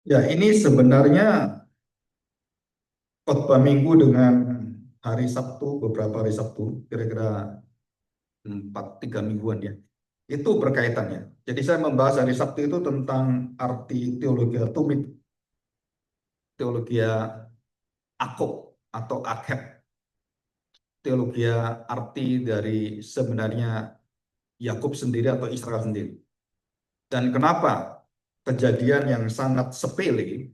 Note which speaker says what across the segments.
Speaker 1: Ya, ini sebenarnya khotbah minggu dengan hari Sabtu, beberapa hari Sabtu, kira-kira 3 mingguan ya. Itu berkaitannya. Jadi saya membahas hari Sabtu itu tentang arti teologi tumit, teologi akop atau akhir, teologi arti dari sebenarnya Yakub sendiri atau Israel sendiri. Dan kenapa kejadian yang sangat sepele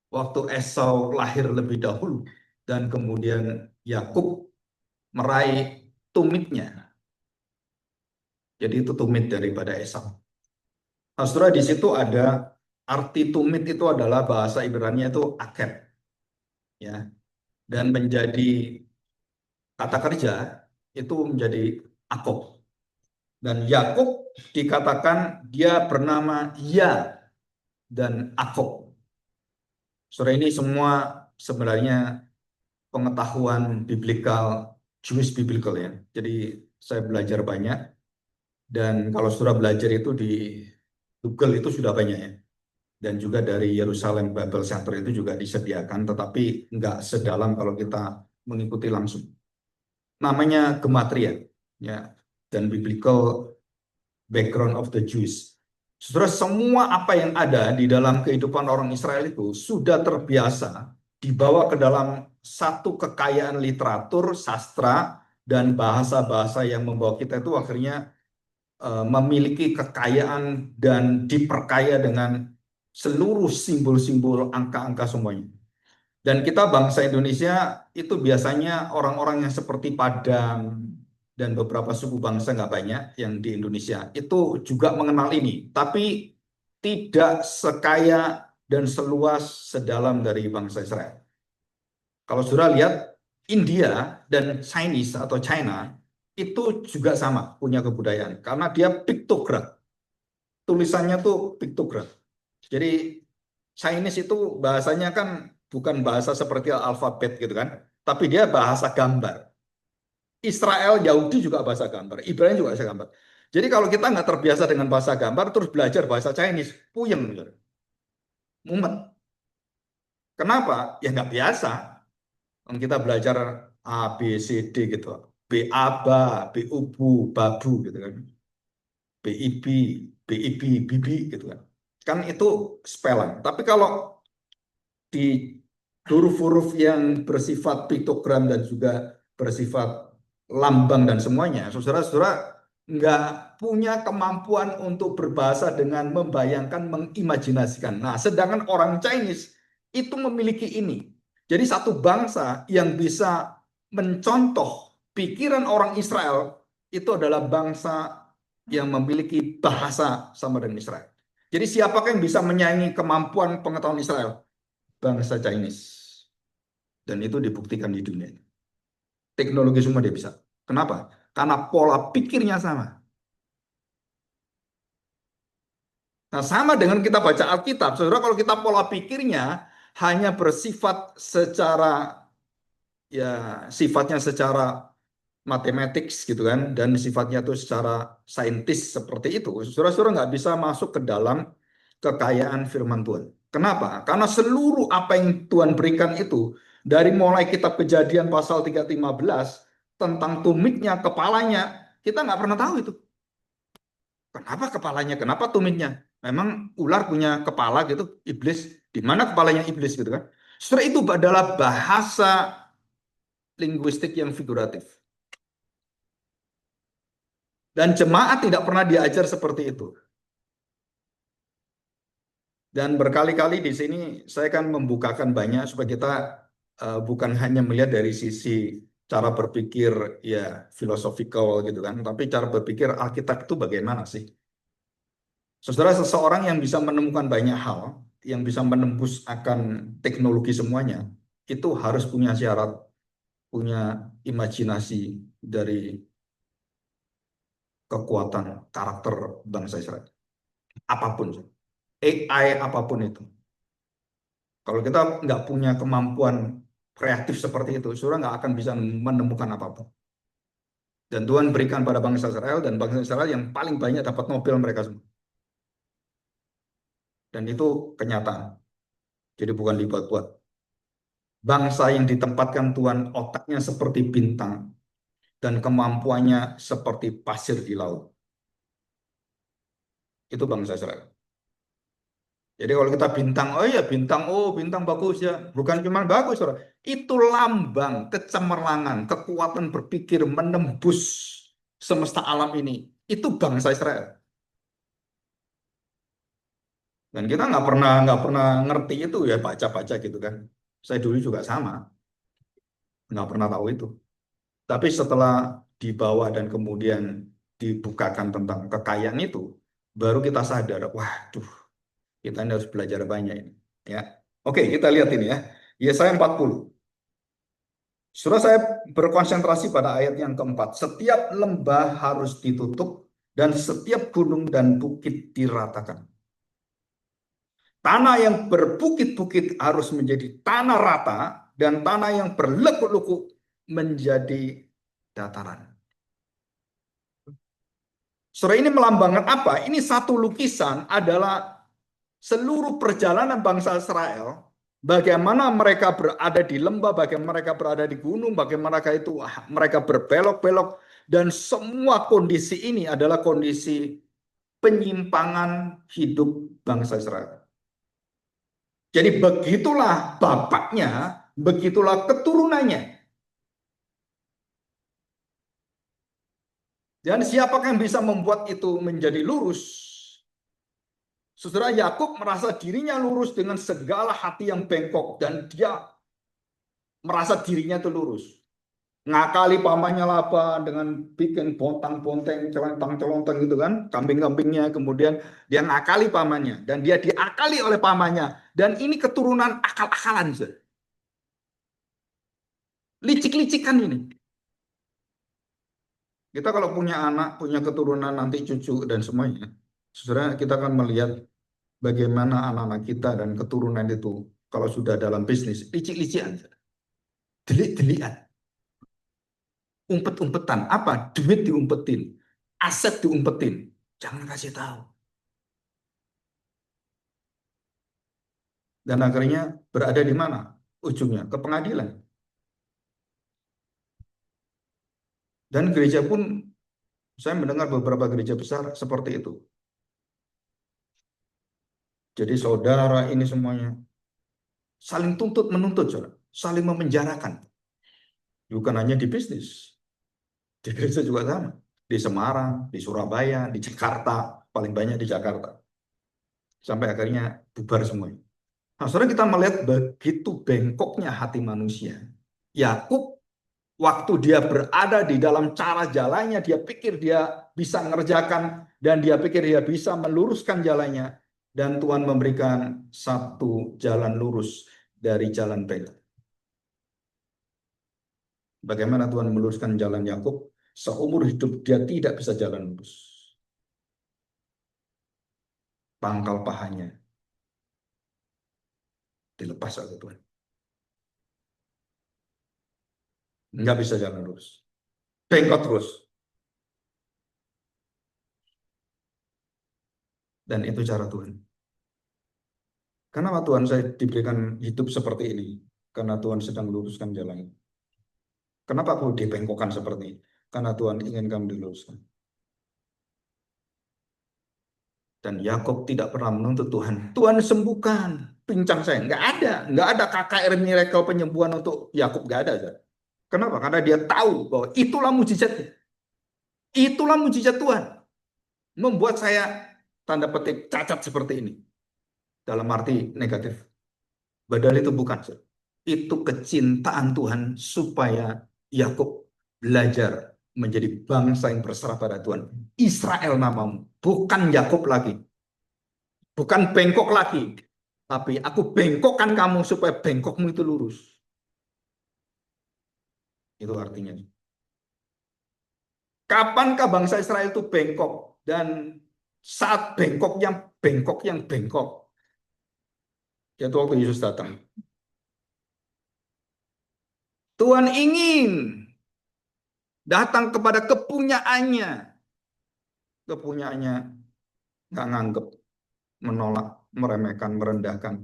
Speaker 1: waktu Esau lahir lebih dahulu dan kemudian Yakub meraih tumitnya. Jadi itu tumit daripada Esau. Nah, saudara, di situ ada arti tumit itu adalah bahasa Ibrani itu aked, ya, dan menjadi kata kerja itu menjadi akob. Dan Yakub dikatakan dia bernama Ya dan Akob. Saudara, ini semua sebenarnya pengetahuan biblical, Jewish biblical ya. Jadi saya belajar banyak dan kalau sudah belajar itu di Google itu sudah banyak ya. Dan juga dari Yerusalem Bible Center itu juga disediakan, tetapi nggak sedalam kalau kita mengikuti langsung. Namanya gematria, ya, dan biblical background of the Jews. Saudara, semua apa yang ada di dalam kehidupan orang Israel itu sudah terbiasa dibawa ke dalam satu kekayaan literatur, sastra, dan bahasa-bahasa yang membawa kita itu akhirnya memiliki kekayaan dan diperkaya dengan seluruh simbol-simbol angka-angka semuanya. Dan kita bangsa Indonesia itu biasanya orang-orang yang seperti Padang dan beberapa suku bangsa nggak banyak yang di Indonesia itu juga mengenal ini, tapi tidak sekaya dan seluas sedalam dari bangsa Israel. Kalau sudah lihat India dan Chinese atau China itu juga sama punya kebudayaan karena dia piktograt, tulisannya tuh piktograt. Jadi Chinese itu bahasanya kan bukan bahasa seperti alfabet gitu kan, tapi dia bahasa gambar. Israel, Yahudi juga bahasa gambar, Ibrani juga bahasa gambar. Jadi kalau kita nggak terbiasa dengan bahasa gambar, terus belajar bahasa Chinese, puyeng, gitu. Mumet. Kenapa? Ya nggak biasa. Kita belajar A, B, C, D gitu. B, aba, B, ubu, babu gitu kan. BIB, BIB, bibi gitu kan. Kan itu spelling. Tapi kalau di huruf-huruf yang bersifat piktogram dan juga bersifat lambang dan semuanya, saudara-saudara nggak punya kemampuan untuk berbahasa dengan membayangkan, mengimajinasikan. Nah, sedangkan orang Chinese itu memiliki ini. Jadi satu bangsa yang bisa mencontoh pikiran orang Israel itu adalah bangsa yang memiliki bahasa sama dengan Israel. Jadi siapakah yang bisa menyaingi kemampuan pengetahuan Israel? Bangsa Chinese. Dan itu dibuktikan di dunia. Teknologi semua dia bisa. Kenapa? Karena pola pikirnya sama. Nah, sama dengan kita baca Alkitab. Saudara, kalau kita pola pikirnya hanya bersifat secara, ya, sifatnya secara matematik gitu kan, dan sifatnya itu secara saintis seperti itu, saudara-saudara nggak bisa masuk ke dalam kekayaan firman Tuhan. Kenapa? Karena seluruh apa yang Tuhan berikan itu, dari mulai kitab Kejadian pasal 3:15 tentang tumitnya, kepalanya, kita nggak pernah tahu itu. Kenapa kepalanya? Kenapa tumitnya? Memang ular punya kepala gitu, iblis. Di mana kepalanya iblis gitu kan? Setelah itu adalah bahasa linguistik yang figuratif. Dan jemaat tidak pernah diajar seperti itu. Dan berkali-kali di sini saya kan membukakan banyak supaya kita bukan hanya melihat dari sisi cara berpikir ya filosofikal gitu kan, tapi cara berpikir Alkitab itu bagaimana sih? Saudara, seseorang yang bisa menemukan banyak hal, yang bisa menembus akan teknologi semuanya, itu harus punya syarat, punya imajinasi dari kekuatan karakter bangsa Israel. Apapun, AI apapun itu. Kalau kita nggak punya kemampuan kreatif seperti itu, saudara nggak akan bisa menemukan apapun. Dan Tuhan berikan pada bangsa Israel, dan bangsa Israel yang paling banyak dapat Nobel mereka semua. Dan itu kenyataan. Jadi bukan dibuat-buat. Bangsa yang ditempatkan Tuhan otaknya seperti bintang dan kemampuannya seperti pasir di laut. Itu bangsa Israel. Jadi kalau kita bintang, oh iya bintang, oh bintang bagus ya. Bukan cuma bagus, saudara. Itu lambang kecemerlangan, kekuatan berpikir menembus semesta alam ini. Itu bangsa Israel. Dan kita nggak pernah ngerti itu ya, baca-baca gitu kan. Saya dulu juga sama, nggak pernah tahu itu. Tapi setelah dibawa dan kemudian dibukakan tentang kekayaan itu, baru kita sadar, waduh, kita ini harus belajar banyak ini. Ya, oke, kita lihat ini ya. Yesaya 40. Surah saya berkonsentrasi pada ayat yang keempat. Setiap lembah harus ditutup dan setiap gunung dan bukit diratakan. Tanah yang berbukit-bukit harus menjadi tanah rata dan tanah yang berlekuk-lekuk menjadi dataran. Surah ini melambangkan apa? Ini satu lukisan adalah seluruh perjalanan bangsa Israel, bagaimana mereka berada di lembah, bagaimana mereka berada di gunung, bagaimana mereka berbelok-belok, dan semua kondisi ini adalah kondisi penyimpangan hidup bangsa Israel. Jadi begitulah bapaknya, begitulah keturunannya. Dan siapakah yang bisa membuat itu menjadi lurus? Saudara, Yakub merasa dirinya lurus dengan segala hati yang bengkok dan dia merasa dirinya itu lurus. Ngakali pamannya Laban dengan bikin bontang-bonteng, celentang-celentang gitu kan, kambing-kambingnya, kemudian dia ngakali pamannya dan dia diakali oleh pamannya, dan ini keturunan akal-akalan, licik-licikan ini. Kita kalau punya anak, punya keturunan nanti cucu dan semuanya, saudara, kita akan melihat bagaimana anak-anak kita dan keturunan itu kalau sudah dalam bisnis, licik-licikan, delik-delikan, umpet-umpetan. Apa? Duit diumpetin, aset diumpetin. Jangan kasih tahu. Dan akhirnya berada di mana? Ujungnya ke pengadilan. Dan gereja pun, saya mendengar beberapa gereja besar seperti itu. Jadi saudara ini semuanya saling tuntut menuntut, saudara. Saling memenjarakan. Bukan hanya di bisnis. Di gereja juga sama. Di Semarang, di Surabaya, di Jakarta. Paling banyak di Jakarta. Sampai akhirnya bubar semuanya. Nah, saudara, kita melihat begitu bengkoknya hati manusia. Yakub, waktu dia berada di dalam cara jalannya, dia pikir dia bisa mengerjakan dan dia pikir dia bisa meluruskan jalannya, dan Tuhan memberikan satu jalan lurus dari jalan bengkok. Bagaimana Tuhan meluruskan jalan Yakub? Seumur hidup dia tidak bisa jalan lurus. Pangkal pahanya dilepas oleh Tuhan. Nggak bisa jalan lurus. Bengkok terus. Dan itu cara Tuhan. Kenapa Tuhan saya diberikan hidup seperti ini? Karena Tuhan sedang meluruskan jalan. Kenapa aku dibengkokkan seperti ini? Karena Tuhan ingin kamu diluruskan. Dan Yakub tidak pernah menuntut Tuhan. Tuhan sembuhkan pincang saya. Nggak ada KKR miracle penyembuhan untuk Yakub, nggak ada. Kenapa? Karena dia tahu bahwa itulah mujizatnya. Itulah mujizat Tuhan. Membuat saya tanda petik cacat seperti ini. Dalam arti negatif. Padahal itu bukan. Itu kecintaan Tuhan supaya Yakub belajar menjadi bangsa yang berserah pada Tuhan. Israel namamu, bukan Yakub lagi. Bukan bengkok lagi. Tapi aku bengkokkan kamu supaya bengkokmu itu lurus. Itu artinya. Kapankah bangsa Israel itu bengkok? Dan saat bengkok yang bengkok. Yaitu waktu Yesus datang. Tuhan ingin datang kepada kepunyaannya. Kepunyaannya nggak nganggep, menolak, meremehkan, merendahkan.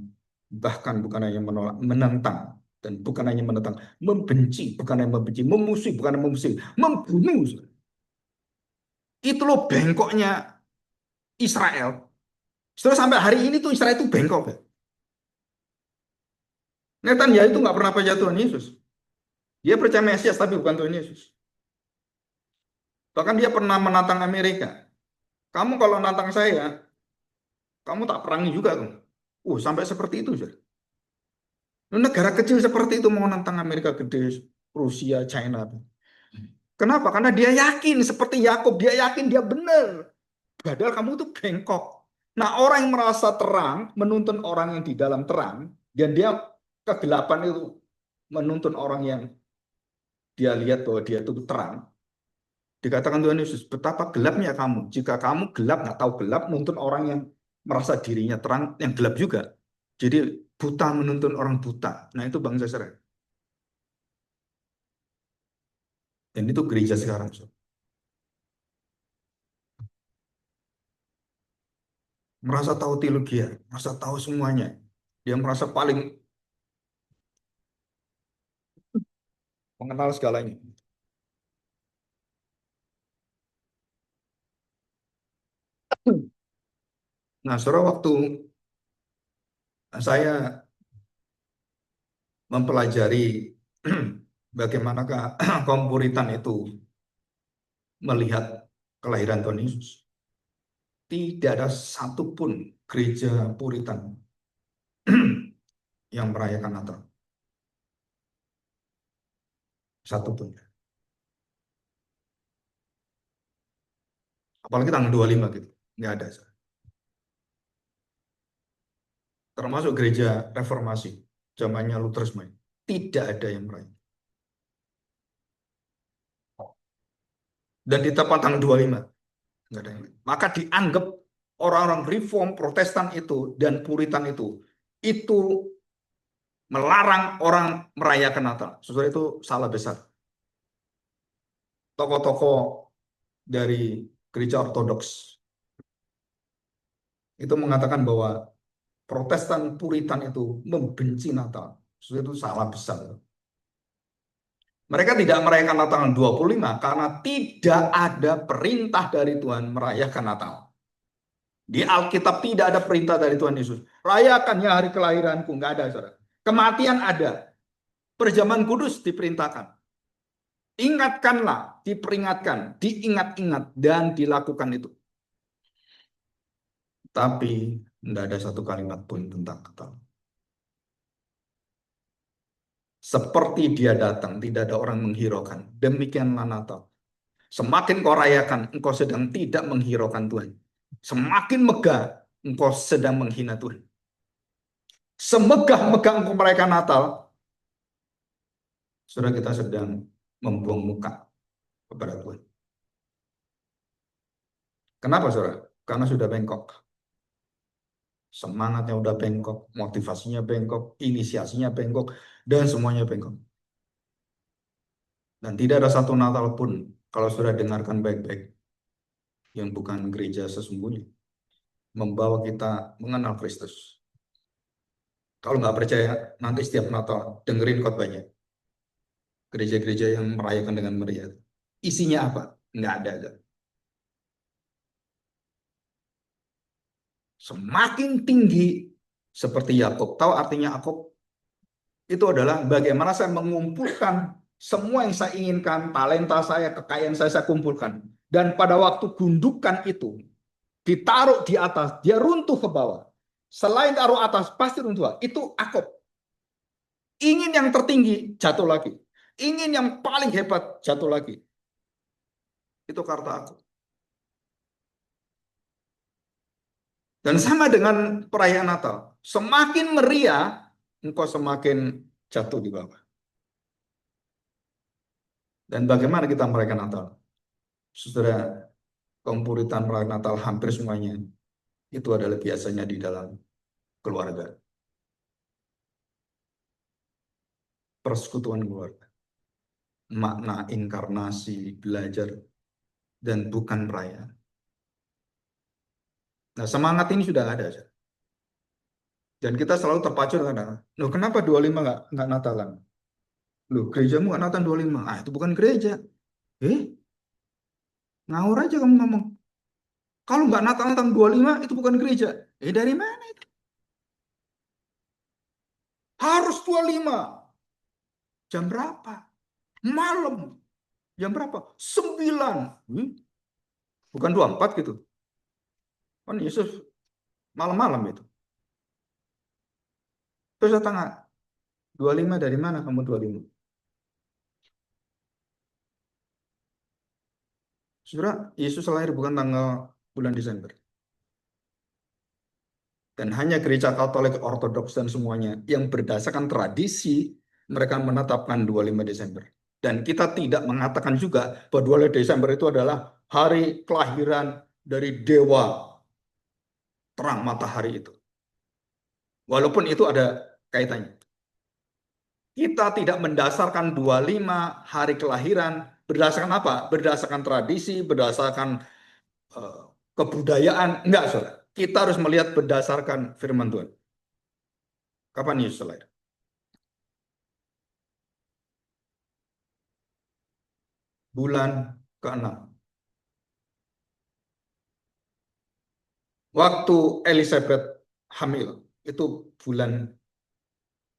Speaker 1: Bahkan bukan hanya menolak, menentang. Dan bukan hanya menentang, membenci, bukan hanya membenci, memusuhi, bukan hanya memusuhi, membunuh. Itu loh bengkoknya Israel. Setelah sampai hari ini tuh Israel itu bengkok. Ya. Netanyahu itu nggak pernah percaya Tuhan Yesus. Dia percaya Mesias tapi bukan Tuhan Yesus. Bahkan dia pernah menantang Amerika. Kamu kalau nantang saya, kamu tak perangi juga tuh. Sampai seperti itu. Sir. Negara kecil seperti itu mau nantang Amerika gede, Rusia, China. Kenapa? Karena dia yakin seperti Yakub, dia yakin dia benar. Padahal kamu tuh bengkok. Nah, orang yang merasa terang menuntun orang yang di dalam terang, dan dia kegelapan itu menuntun orang yang dia lihat bahwa dia itu terang. Dikatakan Tuhan Yesus, betapa gelapnya kamu. Jika kamu gelap, nggak tahu gelap, nuntun orang yang merasa dirinya terang, yang gelap juga. Jadi buta menuntun orang buta. Nah itu bangsa Israel. Dan itu gereja sekarang. Merasa tahu teologi, merasa tahu semuanya. Dia merasa paling mengenal segalanya. Nah, saudara, waktu saya mempelajari bagaimanakah kaum Puritan itu melihat kelahiran Tuhan Yesus. Tidak ada satupun gereja Puritan yang merayakan Natal. Satupun. Apalagi tanggal 25 gitu. Nggak ada. Termasuk gereja reformasi. Zamannya Lutherisme. Tidak ada yang merayakan. Dan di tepat tanggal 25. Nggak ada yang lain. Maka dianggap orang-orang reform Protestan itu dan Puritan itu melarang orang merayakan Natal. Sesuatu itu salah besar. Tokoh-tokoh dari gereja Ortodoks itu mengatakan bahwa Protestan Puritan itu membenci Natal. Sesuatu itu salah besar. Mereka tidak merayakan Natal tanggal 25 karena tidak ada perintah dari Tuhan merayakan Natal. Di Alkitab tidak ada perintah dari Tuhan Yesus. Rayakan ya hari kelahiranku. Nggak ada, saudara. Kematian ada. Perjamuan kudus diperintahkan. Ingatkanlah, diperingatkan, diingat-ingat, dan dilakukan itu. Tapi tidak ada satu kalimat pun tentang Natal. Seperti dia datang, tidak ada orang menghiraukan. Demikianlah Natal. Semakin kau rayakan, engkau sedang tidak menghiraukan Tuhan. Semakin megah, engkau sedang menghina Tuhan. Semegah-megah engkau merayakan Natal, saudara, kita sedang membuang muka kepada Tuhan. Kenapa, saudara? Karena sudah bengkok. Semangatnya udah bengkok, motivasinya bengkok, inisiasinya bengkok, dan semuanya bengkok. Dan tidak ada satu Natal pun, kalau sudah dengarkan baik-baik, yang bukan gereja sesungguhnya, membawa kita mengenal Kristus. Kalau nggak percaya, nanti setiap Natal dengerin khotbahnya. Gereja-gereja yang merayakan dengan meriah. Isinya apa? Nggak ada. Semakin tinggi seperti Yakub. Tahu artinya Yakub? Itu adalah bagaimana saya mengumpulkan semua yang saya inginkan, talenta saya, kekayaan saya kumpulkan. Dan pada waktu gundukan itu, ditaruh di atas, dia runtuh ke bawah. Selain taruh atas, pasti runtuh. Itu Yakub. Ingin yang tertinggi, jatuh lagi. Ingin yang paling hebat, jatuh lagi. Itu kata Yakub. Dan sama dengan perayaan Natal. Semakin meriah, engkau semakin jatuh di bawah. Dan bagaimana kita merayakan Natal? Saudara, kaum Puritan merayakan Natal hampir semuanya itu adalah biasanya di dalam keluarga. Persekutuan keluarga. Makna inkarnasi, belajar, dan bukan perayaan. Nah, semangat ini sudah ada. Dan kita selalu terpacu dengan, loh kenapa 25 nggak Natalan? Loh gerejamu nggak Natalan 25? Ah itu bukan gereja. Eh, ngawur aja kamu ngomong. Kalau nggak Natalan tanggal 25 itu bukan gereja. Dari mana itu? Harus 25. Jam berapa? Malam. Jam berapa? 9. Bukan 24 gitu. Kan Yesus malam-malam itu. Terus saya tanya, 25 dari mana kamu 25? Saudara, Yesus lahir bukan tanggal bulan Desember. Dan hanya gereja Katolik, Ortodoks, dan semuanya yang berdasarkan tradisi mereka menetapkan 25 Desember. Dan kita tidak mengatakan juga bahwa 25 Desember itu adalah hari kelahiran dari dewa terang matahari itu. Walaupun itu ada kaitannya. Kita tidak mendasarkan 25 hari kelahiran berdasarkan apa? Berdasarkan tradisi, berdasarkan eh, kebudayaan. Enggak, saudara. Kita harus melihat berdasarkan firman Tuhan. Kapan Yesus lahir? Bulan ke-6. Waktu Elizabeth hamil, itu bulan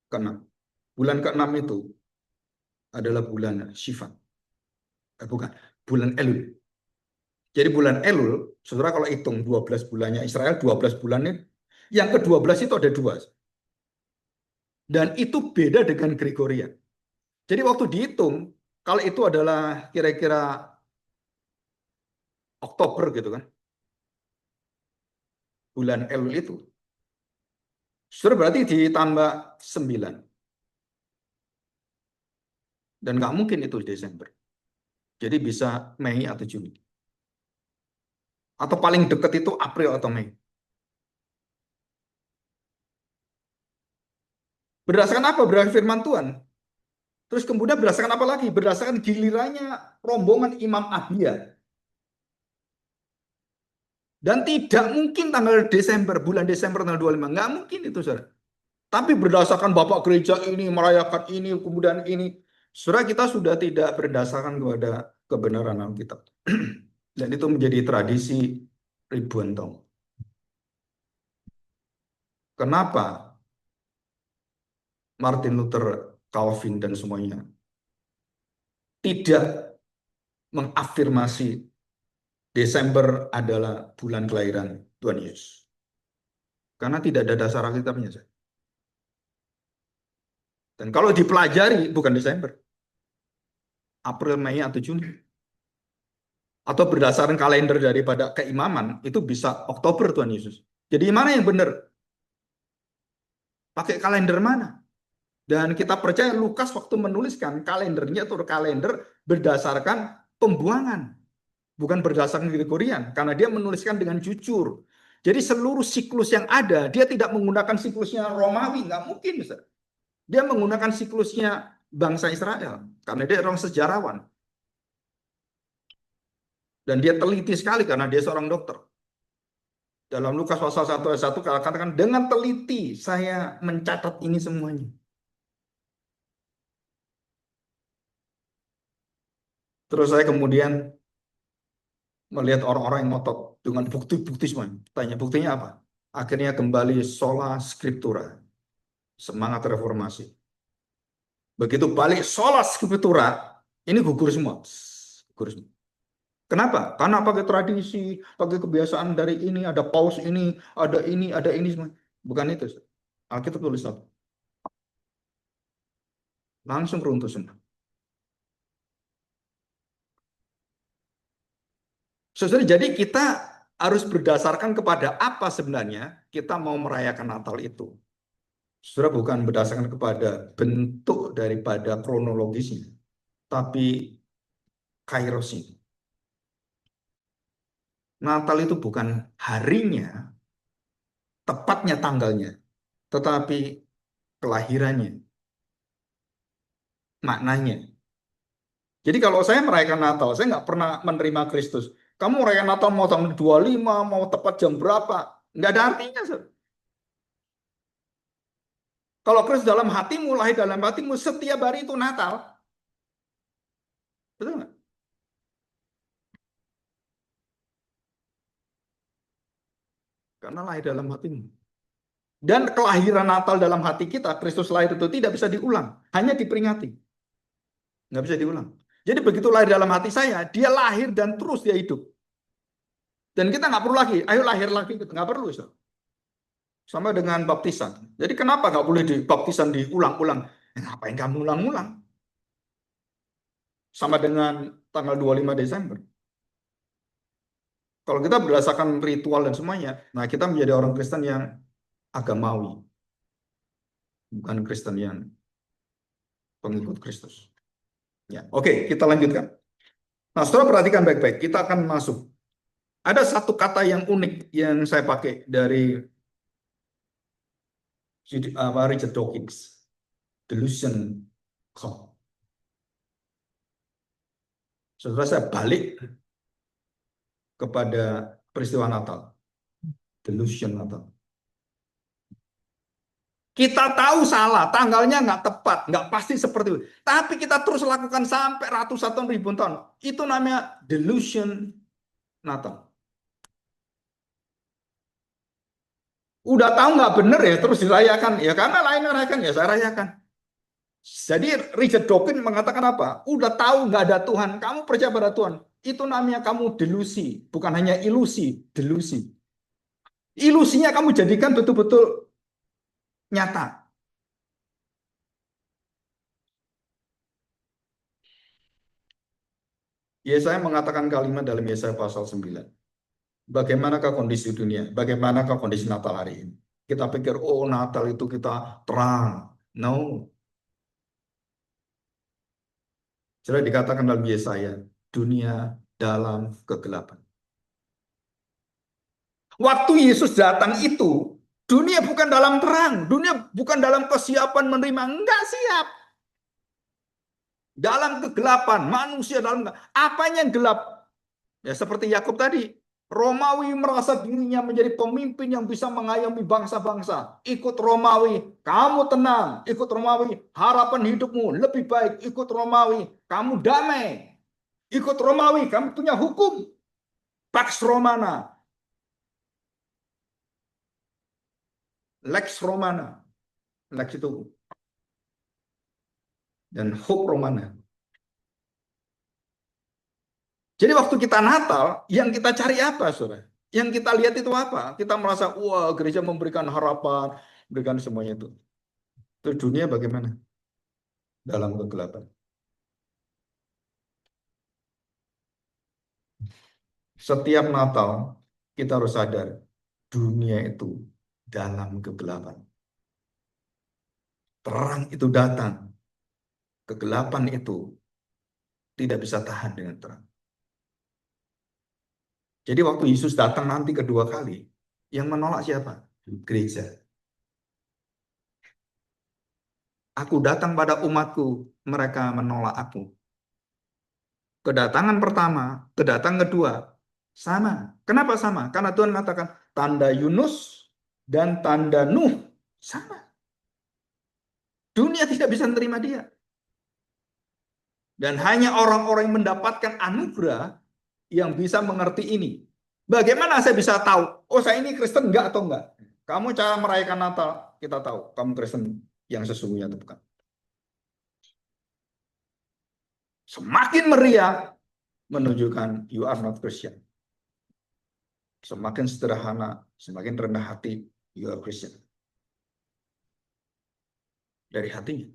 Speaker 1: ke-6. Bulan ke-6 itu adalah bulan Sivan. Bukan, bulan Elul. Jadi bulan Elul, saudara kalau hitung 12 bulannya Israel, 12 bulannya, yang ke-12 itu ada 2. Dan itu beda dengan Gregorian. Jadi waktu dihitung, kalau itu adalah kira-kira Oktober gitu kan, bulan Elul itu, saudara berarti ditambah 9. Dan nggak mungkin itu Desember. Jadi bisa Mei atau Juni. Atau paling dekat itu April atau Mei. Berdasarkan apa? Berdasarkan firman Tuhan. Terus kemudian berdasarkan apa lagi? Berdasarkan gilirannya rombongan Imam Abia. Dan tidak mungkin tanggal Desember, bulan Desember tanggal 25. Nggak mungkin itu, saudara. Tapi berdasarkan Bapak Gereja ini, merayakan ini, kemudian ini. Saudara, kita sudah tidak berdasarkan kepada kebenaran Alkitab. Dan itu menjadi tradisi ribuan tahun. Kenapa Martin Luther, Calvin, dan semuanya tidak mengafirmasi Desember adalah bulan kelahiran Tuhan Yesus? Karena tidak ada dasar Alkitabnya. Dan kalau dipelajari, bukan Desember. April, Mei, atau Juni. Atau berdasarkan kalender daripada keimaman, itu bisa Oktober Tuhan Yesus. Jadi mana yang benar? Pakai kalender mana? Dan kita percaya Lukas waktu menuliskan kalendernya itu kalender berdasarkan pembuangan. Bukan berdasarkan Gregorian. Karena dia menuliskan dengan jujur. Jadi seluruh siklus yang ada, dia tidak menggunakan siklusnya Romawi. Nggak mungkin, Mister. Dia menggunakan siklusnya bangsa Israel. Karena dia orang sejarawan. Dan dia teliti sekali karena dia seorang dokter. Dalam Lukas pasal 1 ayat 1 katakan dengan teliti saya mencatat ini semuanya. Terus saya kemudian melihat orang-orang yang ngotot dengan bukti-bukti semuanya. Tanya buktinya apa? Akhirnya kembali sola scriptura. Semangat reformasi. Begitu balik sola scriptura, ini gugur semua. Gugur semua. Kenapa? Karena pakai tradisi, pakai kebiasaan dari ini, ada paus ini, ada ini semua. Bukan itu. Alkitab tulis apa? Langsung runtuh semua. Saudara, jadi kita harus berdasarkan kepada apa sebenarnya kita mau merayakan Natal itu. Saudara, bukan berdasarkan kepada bentuk daripada kronologisnya, tapi kairosnya. Natal itu bukan harinya, tepatnya tanggalnya, tetapi kelahirannya, maknanya. Jadi kalau saya merayakan Natal, saya nggak pernah menerima Kristus. Kamu merayakan Natal mau tanggal 25, mau tepat jam berapa? Nggak ada artinya, saudara. Kalau Kristus dalam hatimu, lahir dalam hatimu, setiap hari itu Natal. Betul nggak? Karena lahir dalam hatimu. Dan kelahiran Natal dalam hati kita, Kristus lahir itu tidak bisa diulang. Hanya diperingati. Nggak bisa diulang. Jadi begitu lahir dalam hati saya, dia lahir dan terus dia hidup. Dan kita nggak perlu lagi, ayo lahir lagi, nggak perlu. So. Sama dengan baptisan. Jadi kenapa nggak boleh baptisan diulang-ulang? Ngapain kamu ulang-ulang? Sama dengan tanggal 25 Desember. Kalau kita berdasarkan ritual dan semuanya, nah kita menjadi orang Kristen yang agamawi, bukan Kristen yang pengikut Kristus. Ya, oke, kita lanjutkan. Nah, setelah perhatikan baik-baik, kita akan masuk. Ada satu kata yang unik yang saya pakai dari Richard Dawkins, delusion cult. Saudara, saya balik kepada peristiwa Natal, delusion Natal. Kita tahu salah, tanggalnya nggak tepat, nggak pasti seperti itu. Tapi kita terus lakukan sampai ratusan tahun, ribuan tahun. Itu namanya delusion Natal. Udah tahu nggak bener ya, terus dirayakan. Ya karena lain rayakan, ya saya rayakan. Jadi Richard Dawkins mengatakan apa? Udah tahu nggak ada Tuhan, kamu percaya pada Tuhan. Itu namanya kamu delusi, bukan hanya ilusi, delusi. Ilusinya kamu jadikan betul-betul nyata. Yesaya mengatakan kalimat dalam Yesaya pasal 9. Bagaimanakah kondisi dunia? Bagaimanakah kondisi Natal hari ini? Kita pikir, oh Natal itu kita terang. No. Sudah dikatakan dalam Yesaya, dunia dalam kegelapan. Waktu Yesus datang itu, dunia bukan dalam terang. Dunia bukan dalam kesiapan menerima. Enggak siap. Dalam kegelapan, manusia dalam apanya yang gelap? Ya seperti Yakub tadi, Romawi merasa dirinya menjadi pemimpin yang bisa mengayomi bangsa-bangsa. Ikut Romawi, kamu tenang. Ikut Romawi, harapan hidupmu lebih baik. Ikut Romawi, kamu damai. Ikut Romawi, kamu punya hukum. Pax Romana, Lex Romana. Lex itu dan hope Romana. Jadi waktu kita Natal, yang kita cari apa, saudara? Yang kita lihat itu apa? Kita merasa, wah gereja memberikan harapan, memberikan semuanya itu. Terus dunia bagaimana? Dalam kegelapan. Setiap Natal, kita harus sadar, dunia itu dalam kegelapan. Terang itu datang, kegelapan itu tidak bisa tahan dengan terang. Jadi waktu Yesus datang nanti kedua kali, yang menolak siapa? Gereja. Aku datang pada umatku, mereka menolak aku. Kedatangan pertama, kedatangan kedua, sama. Kenapa sama? Karena Tuhan mengatakan, tanda Yunus dan tanda Nuh, sama. Dunia tidak bisa menerima dia. Dan hanya orang-orang yang mendapatkan anugerah yang bisa mengerti ini. Bagaimana saya bisa tahu, oh saya ini Kristen enggak atau enggak? Kamu cara merayakan Natal, kita tahu kamu Kristen yang sesungguhnya atau bukan. Semakin meriah menunjukkan you are not Christian. Semakin sederhana, semakin rendah hati, you are Christian. Dari hatinya.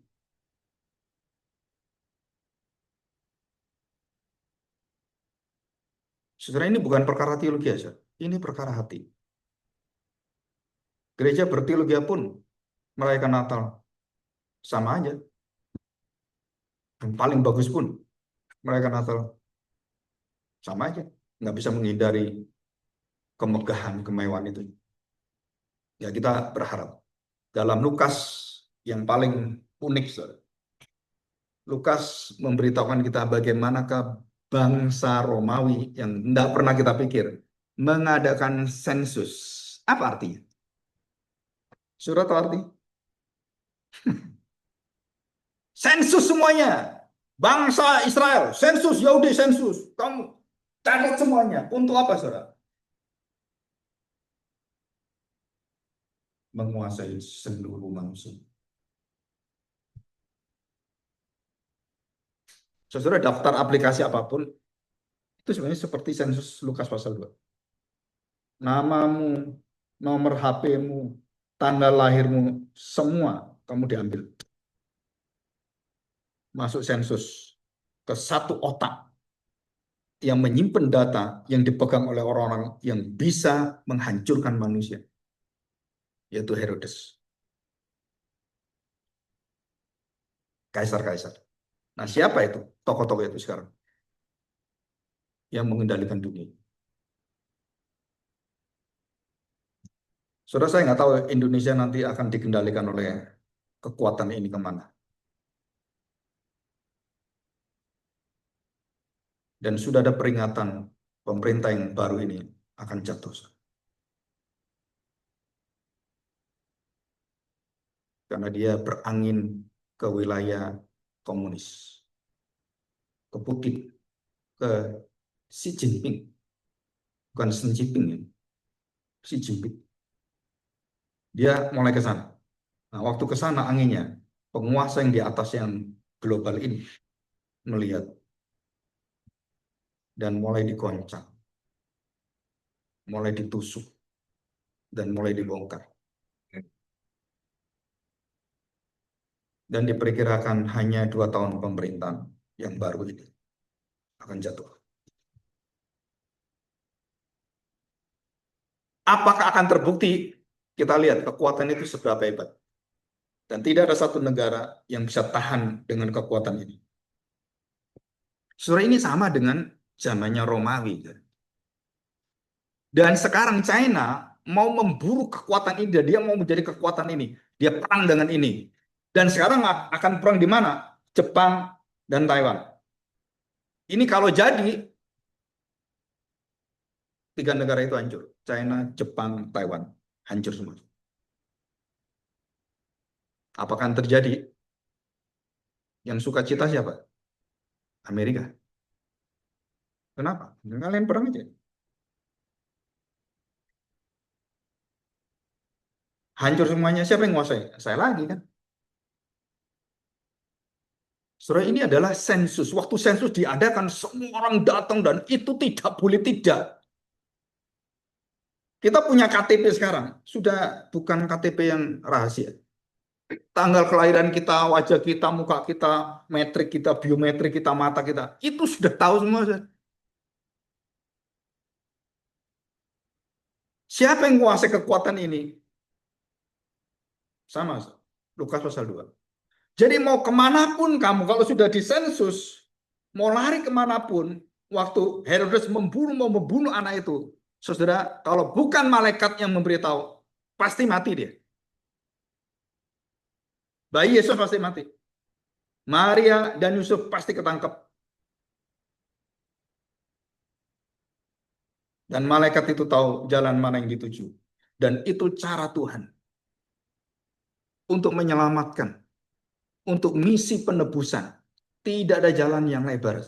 Speaker 1: Saudara, ini bukan perkara teologi saja, ini perkara hati. Gereja berteologi pun merayakan Natal sama aja. Yang paling bagus pun merayakan Natal sama aja. Nggak bisa menghindari kemegahan, kemewahan itu. Ya kita berharap. Dalam Lukas yang paling unik, saudara. Lukas memberitahukan kita bagaimanakah bangsa Romawi yang tidak pernah kita pikir mengadakan sensus. Apa artinya? Saudara tahu arti? Sensus semuanya. Bangsa Israel, sensus Yahudi, sensus. Kamu catat semuanya. Untuk apa, saudara? Menguasai seluruh manusia. Saudara, daftar aplikasi apapun, itu sebenarnya seperti sensus Lukas pasal 2. Namamu, nomor HP-mu, tanggal lahirmu, semua kamu diambil. Masuk sensus ke satu otak yang menyimpan data yang dipegang oleh orang-orang yang bisa menghancurkan manusia, yaitu Herodes, kaisar-kaisar. Nah, siapa itu tokoh-tokoh itu sekarang yang mengendalikan dunia? Saudara, saya nggak tahu Indonesia nanti akan dikendalikan oleh kekuatan ini kemana. Dan sudah ada peringatan pemerintah yang baru ini akan jatuh. Karena dia berangin ke wilayah komunis, ke Putin, ke Xi Jinping, bukan Xi Jinping ya, Xi Jinping. Dia mulai ke sana. Nah, waktu ke sana anginnya, penguasa yang di atas yang global ini melihat dan mulai digoncang, mulai ditusuk, dan mulai dibongkar. Dan diperkirakan hanya 2 tahun pemerintahan yang baru ini akan jatuh. Apakah akan terbukti? Kita lihat kekuatan itu seberapa hebat. Dan tidak ada satu negara yang bisa tahan dengan kekuatan ini. Surah ini sama dengan zamannya Romawi. Dan sekarang China mau memburu kekuatan ini, dan dia mau menjadi kekuatan ini. Dia perang dengan ini. Dan sekarang akan perang di mana? Jepang dan Taiwan. Ini kalau jadi, 3 negara itu hancur. China, Jepang, Taiwan. Hancur semua. Apakah yang terjadi? Yang suka cita siapa? Amerika. Kenapa? Kalian perang aja. Hancur semuanya. Siapa yang menguasai? Saya lagi kan. Surah ini adalah sensus. Waktu sensus diadakan, semua orang datang dan itu tidak boleh tidak. Kita punya KTP sekarang. Sudah bukan KTP yang rahasia. Tanggal kelahiran kita, wajah kita, muka kita, metrik kita, biometrik kita, mata kita. Itu sudah tahu semua. Siapa yang menguasai kekuatan ini? Sama, Lukas pasal 2. Jadi mau kemanapun kamu, kalau sudah disensus, mau lari kemanapun, waktu Herodes mau membunuh anak itu, saudara, kalau bukan malaikat yang memberitahu, pasti mati dia. Bayi Yesus pasti mati. Maria dan Yusuf pasti ketangkep. Dan malaikat itu tahu jalan mana yang dituju. Dan itu cara Tuhan untuk menyelamatkan, untuk misi penebusan. Tidak ada jalan yang lebar.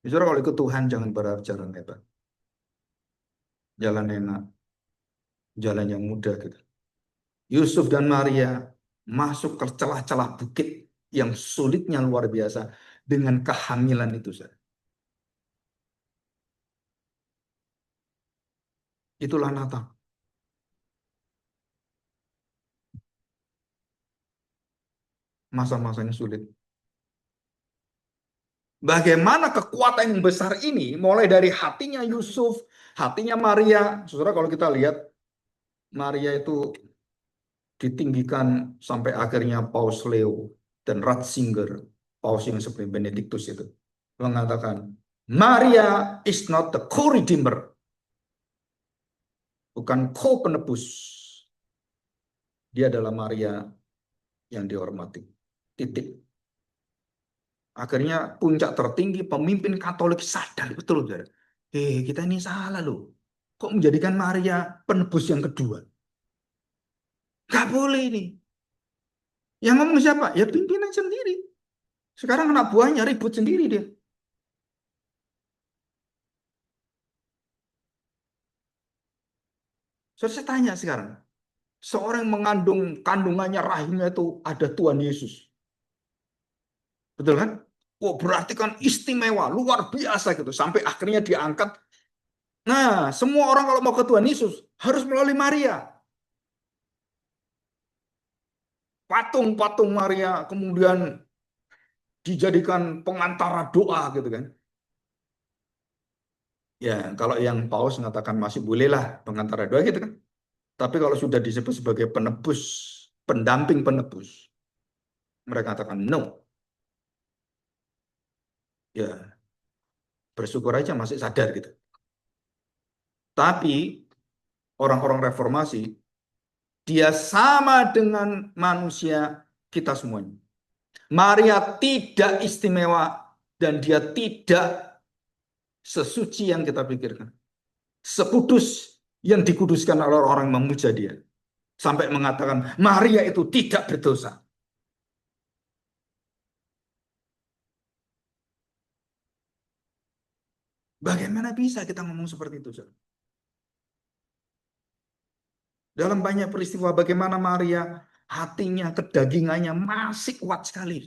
Speaker 1: Saudara, kalau ikut Tuhan jangan berharap jalan lebar. Jalan enak, jalan yang mudah gitu. Yusuf dan Maria masuk ke celah-celah bukit yang sulitnya luar biasa dengan kehamilan itu. Itulah Natal. Masa-masa yang sulit. Bagaimana kekuatan yang besar ini mulai dari hatinya Yusuf, hatinya Maria. Saudara, kalau kita lihat Maria itu ditinggikan sampai akhirnya Paus Leo dan Ratzinger, Paus yang seperti Benediktus itu, mengatakan Maria is not the co-redeemer, bukan co-penebus. Dia adalah Maria yang dihormati. Titik. Akhirnya puncak tertinggi pemimpin Katolik sadar betul, saudara. Kita ini salah loh. Kok menjadikan Maria penebus yang kedua? Nggak boleh ini. Yang ngomong siapa? Ya pimpinan sendiri. Sekarang anak buahnya ribut sendiri dia. Saya tanya sekarang, seorang yang mengandung kandungannya rahimnya itu ada Tuhan Yesus. Betul kan? Oh, berarti kan istimewa, luar biasa gitu. Sampai akhirnya diangkat. Nah, semua orang kalau mau ke Tuhan Yesus harus melalui Maria. Patung-patung Maria kemudian dijadikan pengantara doa gitu kan. Ya, kalau yang Paus mengatakan masih bolehlah pengantara doa gitu kan. Tapi kalau sudah disebut sebagai penebus, pendamping penebus, mereka katakan no. Ya, bersyukur aja masih sadar gitu. Tapi orang-orang reformasi, dia sama dengan manusia kita semuanya. Maria tidak istimewa dan dia tidak sesuci yang kita pikirkan. Sekudus yang dikuduskan oleh orang yang memuja dia. Sampai mengatakan Maria itu tidak berdosa. Bagaimana bisa kita ngomong seperti itu? Dalam banyak peristiwa bagaimana Maria hatinya, kedagingannya masih kuat sekali.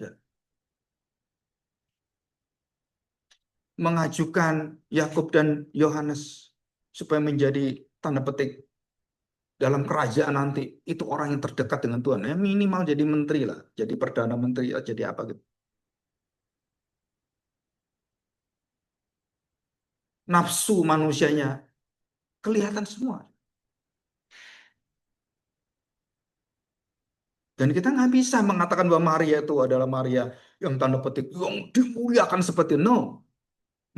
Speaker 1: Mengajukan Yakub dan Yohanes supaya menjadi tanda petik dalam kerajaan nanti itu orang yang terdekat dengan Tuhan. Ya, minimal jadi menteri lah, jadi perdana menteri, ya, jadi apa gitu. Nafsu manusianya kelihatan semua. Dan kita nggak bisa mengatakan bahwa Maria itu adalah Maria yang tanda petik yang dimuliakan seperti no.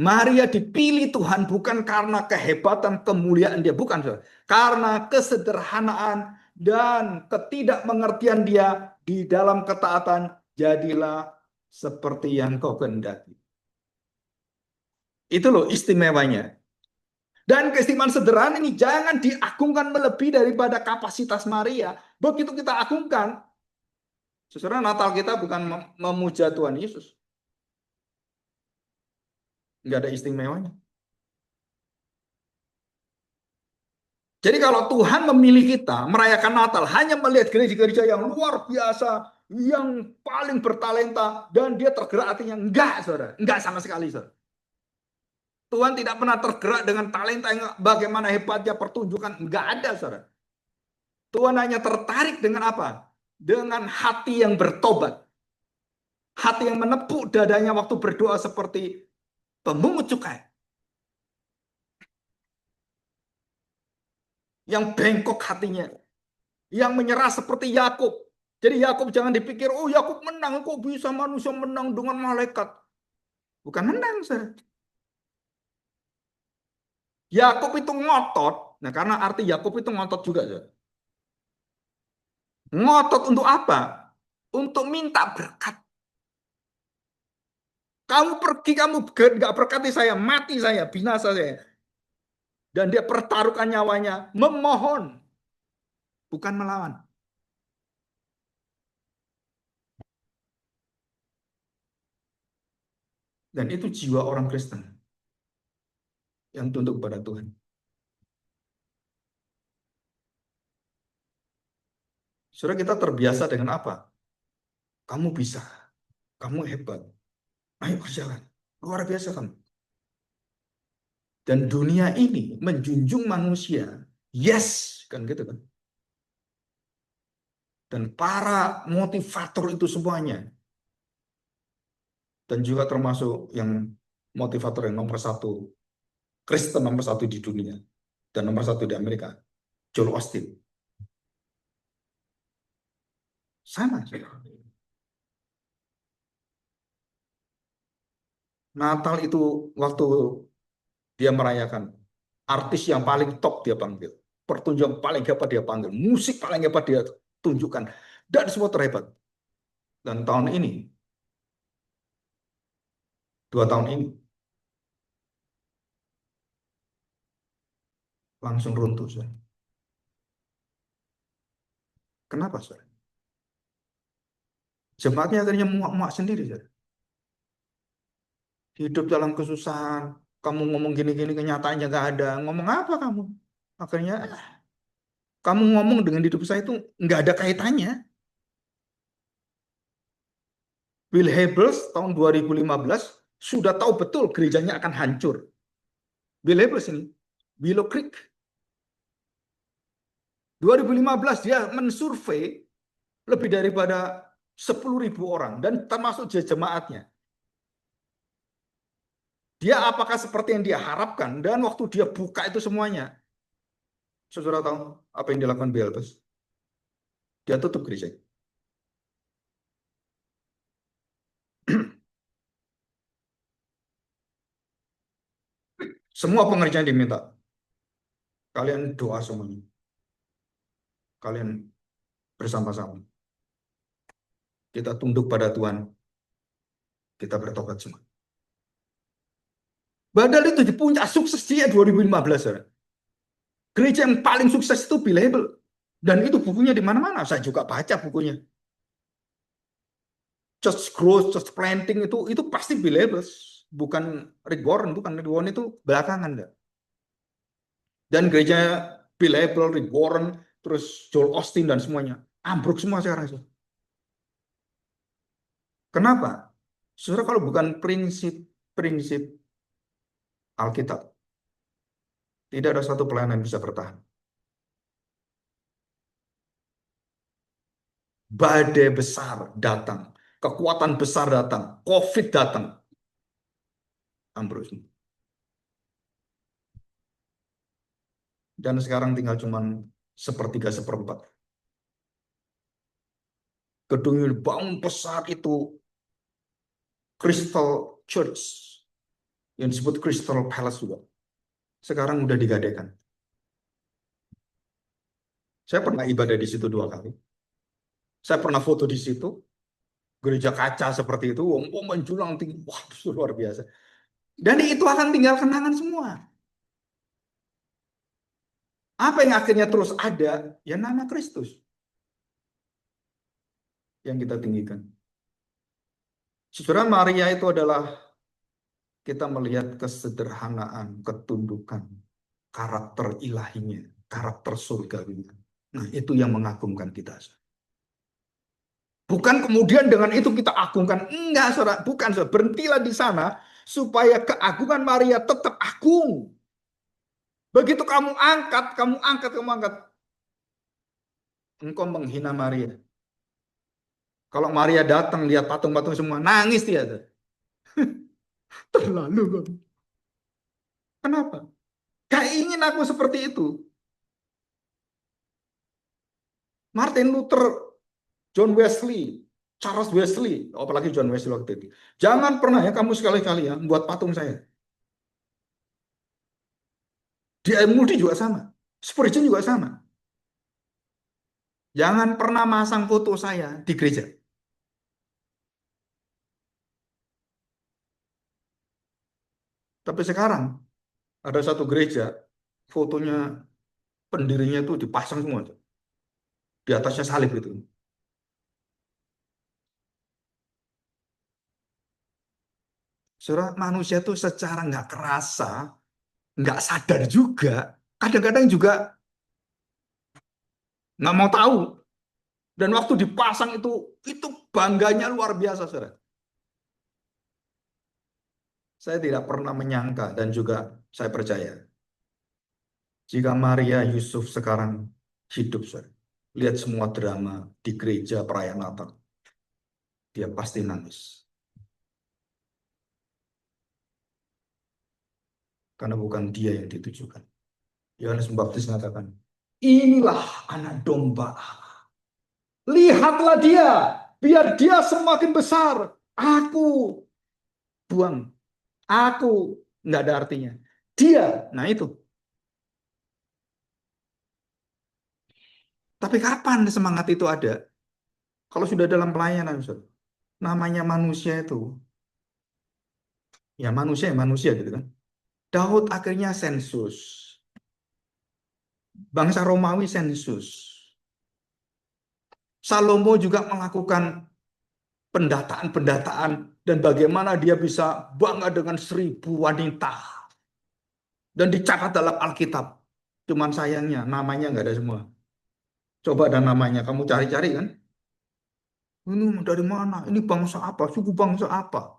Speaker 1: Maria dipilih Tuhan bukan karena kehebatan kemuliaan dia, bukan, saudara. Karena kesederhanaan dan ketidakmengertian dia di dalam ketaatan, jadilah seperti yang kau kehendaki. Itu loh istimewanya. Dan keistimewaan sederhana ini jangan diagungkan melebihi daripada kapasitas Maria. Begitu kita agungkan, sebenarnya Natal kita bukan memuja Tuhan Yesus. Nggak ada istimewanya. Jadi kalau Tuhan memilih kita merayakan Natal hanya melihat gereja-gereja yang luar biasa, yang paling bertalenta, dan dia tergerak hatinya, enggak, saudara. Enggak sama sekali, saudara. Tuhan tidak pernah tergerak dengan talenta yang bagaimana hebatnya pertunjukan. Enggak ada, saudara. Tuhan hanya tertarik dengan apa? Dengan hati yang bertobat. Hati yang menepuk dadanya waktu berdoa seperti pemungut cukai. Yang bengkok hatinya. Yang menyerah seperti Yakub. Jadi Yakub jangan dipikir, oh Yakub menang, kok bisa manusia menang dengan malaikat? Bukan menang, saudara. Yakub itu ngotot. Nah, karena arti Yakub itu ngotot juga, saudara. Ngotot untuk apa? Untuk minta berkat. Kamu pergi, kamu nggak berkati saya, mati saya, binasa saya. Dan dia pertaruhkan nyawanya, memohon, bukan melawan. Dan itu jiwa orang Kristen yang tunduk kepada Tuhan. Saudara, kita terbiasa dengan apa? Kamu bisa, kamu hebat, ayo berjalan. Luar biasa kamu. Dan dunia ini menjunjung manusia. Yes, kan gitu kan. Dan para motivator itu semuanya. Dan juga termasuk yang motivator yang nomor satu. Kristen nomor satu di dunia. Dan nomor satu di Amerika. Joel Austin. Sama. Natal itu waktu dia merayakan. Artis yang paling top dia panggil. Pertunjukan paling hebat dia panggil. Musik paling hebat dia tunjukkan. Dan semua terhebat. Dan tahun ini, 2 tahun ini, langsung runtuh. Kenapa, saudara? Jemaatnya akhirnya muak-muak sendiri, saudara. Hidup dalam kesusahan, kamu ngomong gini-gini, kenyataannya nggak ada. Ngomong apa kamu? Akhirnya, kamu ngomong dengan hidup saya itu nggak ada kaitannya. Bill Hybels tahun 2015 sudah tahu betul gerejanya akan hancur. Bill Hybels ini, Willow Creek. 2015 dia mensurvei lebih daripada 10.000 orang dan termasuk jemaatnya. Dia apakah seperti yang dia harapkan? Dan waktu dia buka itu semuanya, saudara tahu apa yang dilakukan Bill Hybels? Dia tutup gereja. Semua pengerjaan diminta. Kalian doa semuanya. Kalian bersama-sama. Kita tunduk pada Tuhan. Kita bertobat semua. Padahal itu di puncak sukses dia 2015. Saudara. Gereja yang paling sukses itu Bill Hybels. Dan itu bukunya di mana-mana. Saya juga baca bukunya. Church growth, church planting itu pasti Bill Hybels. Bukan Rick Warren. Bukan Rick Warren itu belakangan. Dan gereja Bill Hybels, Rick Warren, terus Joel Osteen dan semuanya. Ambruk semua sekarang. Kenapa? Saudara, kalau bukan prinsip-prinsip Alkitab, tidak ada satu pelayanan yang bisa bertahan. Badai besar datang, kekuatan besar datang, COVID datang, ambruk. Dan sekarang tinggal cuman sepertiga seperempat. Gedung yang dibangun besar itu Crystal Church, yang disebut Crystal Palace juga. Sekarang udah digadaikan. Saya pernah ibadah di situ 2 kali. Saya pernah foto di situ, gereja kaca seperti itu, menjulang tinggi, wah luar biasa. Dan itu akan tinggal kenangan semua. Apa yang akhirnya terus ada? Ya nama Kristus yang kita tinggikan. Saudara, Maria itu adalah kita melihat kesederhanaan, ketundukan, karakter ilahinya, karakter surgawinya. Nah, itu yang mengagumkan kita. Bukan kemudian dengan itu kita agungkan. Enggak, saudara. Bukan, saudara. Berhentilah di sana supaya keagungan Maria tetap agung. Begitu kamu angkat, engkau menghina Maria. Kalau Maria datang lihat patung-patung semua, nangis dia. Terlalu kok. Kenapa? Gak ingin aku seperti itu. Martin Luther, John Wesley, Charles Wesley, apalagi John Wesley waktu itu. Jangan pernah ya kamu sekali-kali ya buat patung saya. Di Moody juga sama. Spurgeon juga sama. Jangan pernah masang foto saya di gereja. Tapi sekarang ada satu gereja, fotonya pendirinya itu dipasang semua. Di atasnya salib itu. Saudara, manusia itu secara nggak kerasa, nggak sadar juga, kadang-kadang juga nggak mau tahu. Dan waktu dipasang itu bangganya luar biasa, saudara. Saya tidak pernah menyangka dan juga saya percaya jika Maria Yusuf sekarang hidup, saudara. Lihat semua drama di gereja perayaan Natal, dia pasti nangis. Karena bukan dia yang ditujukan. Yohanes Pembaptis mengatakan, inilah anak domba Allah. Lihatlah dia, biar dia semakin besar. Aku buang, aku nggak ada artinya. Dia, nah itu. Tapi kapan semangat itu ada? Kalau sudah dalam pelayanan, Ustaz. Namanya manusia itu, ya manusia gitu kan. Daud akhirnya sensus. Bangsa Romawi sensus. Salomo juga melakukan pendataan-pendataan dan bagaimana dia bisa bangga dengan 1.000 wanita dan dicatat dalam Alkitab. Cuman sayangnya namanya nggak ada semua. Coba ada namanya, kamu cari-cari kan? Ini dari mana? Ini bangsa apa? Suku bangsa apa?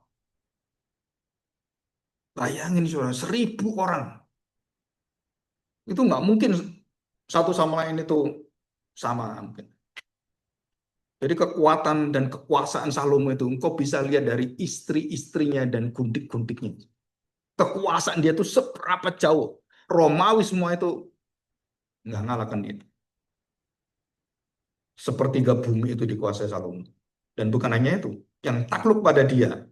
Speaker 1: Bayangin saudara, 1.000 orang. Itu nggak mungkin satu sama lain itu sama mungkin. Jadi kekuatan dan kekuasaan Salomo itu engkau bisa lihat dari istri-istrinya dan gundik-gundiknya. Kekuasaan dia itu seberapa jauh. Romawi semua itu nggak ngalahkan itu. Sepertiga bumi itu dikuasai Salomo. Dan bukan hanya itu, yang takluk pada dia,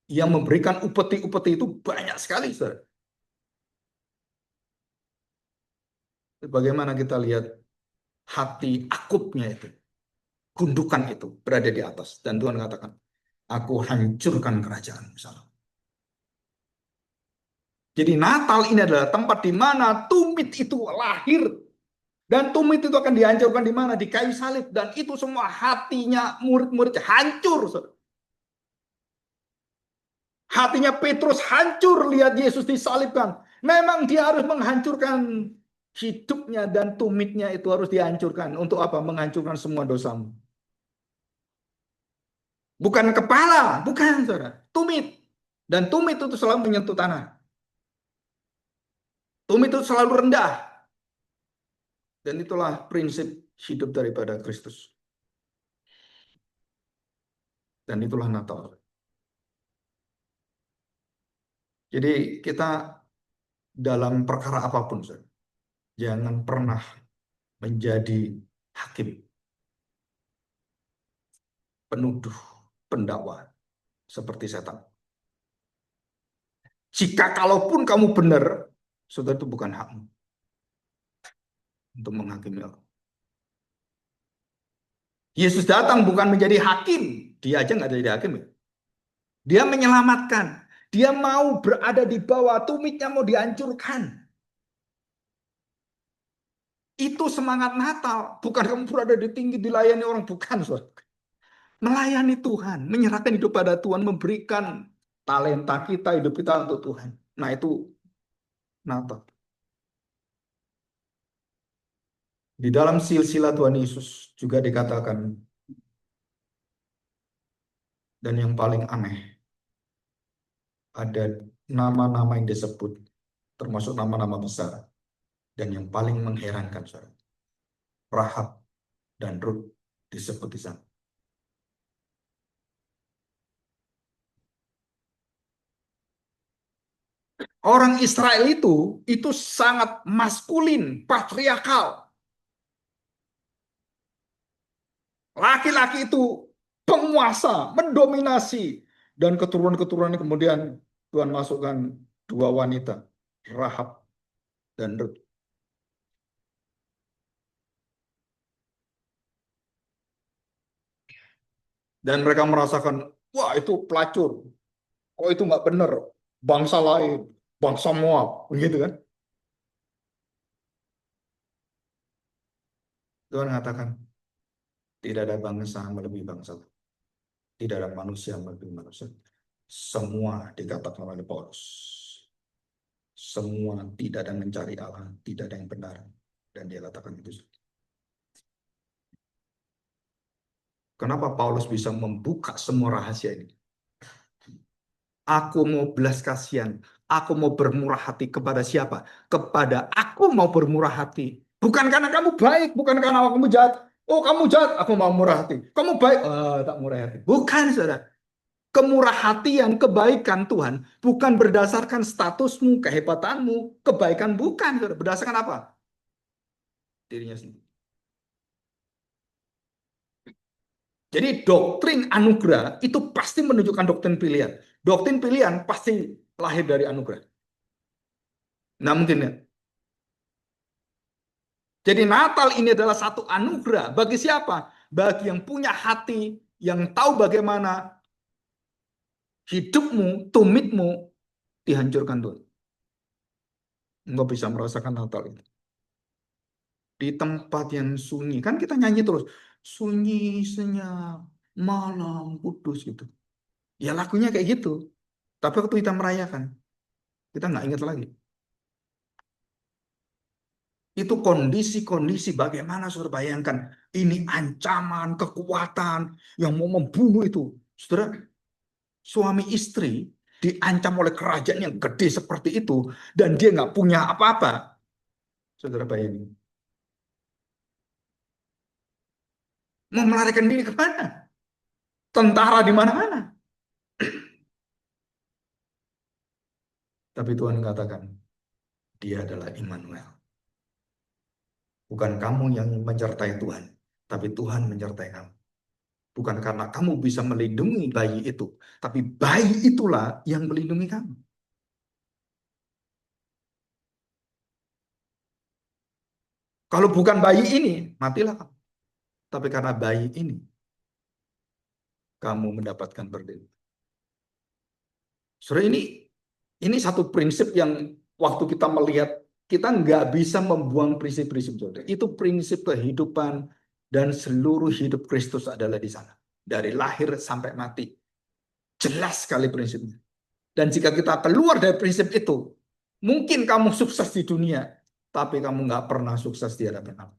Speaker 1: yang memberikan upeti-upeti itu banyak sekali, saudara. Bagaimana kita lihat hati akutnya itu, gundukan itu berada di atas. Dan Tuhan katakan, aku hancurkan kerajaan. Misalnya. Jadi Natal ini adalah tempat di mana tumit itu lahir. Dan tumit itu akan dihancurkan di mana? Di kayu salib. Dan itu semua hatinya murid-murid hancur. Saudara. Hatinya Petrus hancur lihat Yesus disalibkan. Memang dia harus menghancurkan hidupnya dan tumitnya itu harus dihancurkan. Untuk apa? Menghancurkan semua dosamu. Bukan kepala, bukan saudara. Tumit. Dan tumit itu selalu menyentuh tanah. Tumit itu selalu rendah. Dan itulah prinsip hidup daripada Kristus. Dan itulah Natal. Jadi kita dalam perkara apapun, saudara, jangan pernah menjadi hakim, penuduh, pendakwa seperti setan. Jika kalaupun kamu benar, saudara itu bukan hakmu untuk menghakimi orang. Yesus datang bukan menjadi hakim, dia aja nggak jadi hakim. Dia menyelamatkan, dia mau berada di bawah, tumitnya mau dihancurkan. Itu semangat Natal, bukan kamu berada di tinggi dilayani orang, bukan, saudara. Melayani Tuhan, menyerahkan hidup pada Tuhan, memberikan talenta kita, hidup kita untuk Tuhan. Nah itu Natal. Di dalam silsilah Tuhan Yesus juga dikatakan, dan yang paling aneh, ada nama-nama yang disebut, termasuk nama-nama besar, dan yang paling mengherankan, saudara, Rahab dan Rut disebut di sana. Orang Israel itu sangat maskulin, patriarkal. Laki-laki itu penguasa, mendominasi. Dan keturunan-keturunan kemudian Tuhan masukkan 2 wanita, Rahab dan Rut. Dan mereka merasakan, wah itu pelacur. Kok itu nggak benar? Bangsa lain, bangsa Moab, begitu kan? Tuhan mengatakan, tidak ada bangsa melebihi bangsa. Tidak ada manusia melebihi manusia. Semua dikatakan oleh Paulus. Semua tidak ada yang mencari Allah, tidak ada yang benar. Dan dia katakan itu. Kenapa Paulus bisa membuka semua rahasia ini? Aku mau belas kasihan. Aku mau bermurah hati kepada siapa? Kepada aku mau bermurah hati. Bukan karena kamu baik, bukan karena kamu jahat. Oh, kamu jahat, aku mau murah hati. Kamu baik, tak murah hati. Bukan, saudara. Kemurah hatian, kebaikan Tuhan bukan berdasarkan statusmu, kehebatanmu, kebaikan bukan, saudara. Berdasarkan apa? Dirinya sendiri. Jadi doktrin anugerah itu pasti menunjukkan doktrin pilihan. Doktrin pilihan pasti lahir dari anugerah. Nah mungkin ya. Jadi Natal ini adalah satu anugerah bagi siapa? Bagi yang punya hati, yang tahu bagaimana hidupmu, tumitmu dihancurkan Tuhan. Engkau bisa merasakan Natal itu. di tempat yang sunyi. Kan kita nyanyi terus, sunyi senyap, malam kudus gitu. Ya lagunya kayak gitu. Tapi waktu kita merayakan, kita nggak ingat lagi. Itu kondisi-kondisi bagaimana saudara bayangkan. Ini ancaman, kekuatan yang mau membunuh itu. Saudara, suami istri diancam oleh kerajaan yang gede seperti itu. Dan dia nggak punya apa-apa. Saudara bayangin. Mau melarikan diri ke mana? Tentara di mana-mana. Tapi Tuhan katakan, dia adalah Immanuel. Bukan kamu yang menyertai Tuhan, tapi Tuhan menyertai kamu. Bukan karena kamu bisa melindungi bayi itu, tapi bayi itulah yang melindungi kamu. Kalau bukan bayi ini, matilah kamu. Tapi karena bayi ini, kamu mendapatkan berdiri. Saudara, ini satu prinsip yang waktu kita melihat, kita nggak bisa membuang prinsip-prinsip saudara. Itu prinsip kehidupan dan seluruh hidup Kristus adalah di sana. Dari lahir sampai mati. Jelas sekali prinsipnya. Dan jika kita keluar dari prinsip itu, mungkin kamu sukses di dunia, tapi kamu nggak pernah sukses di hadapan Allah.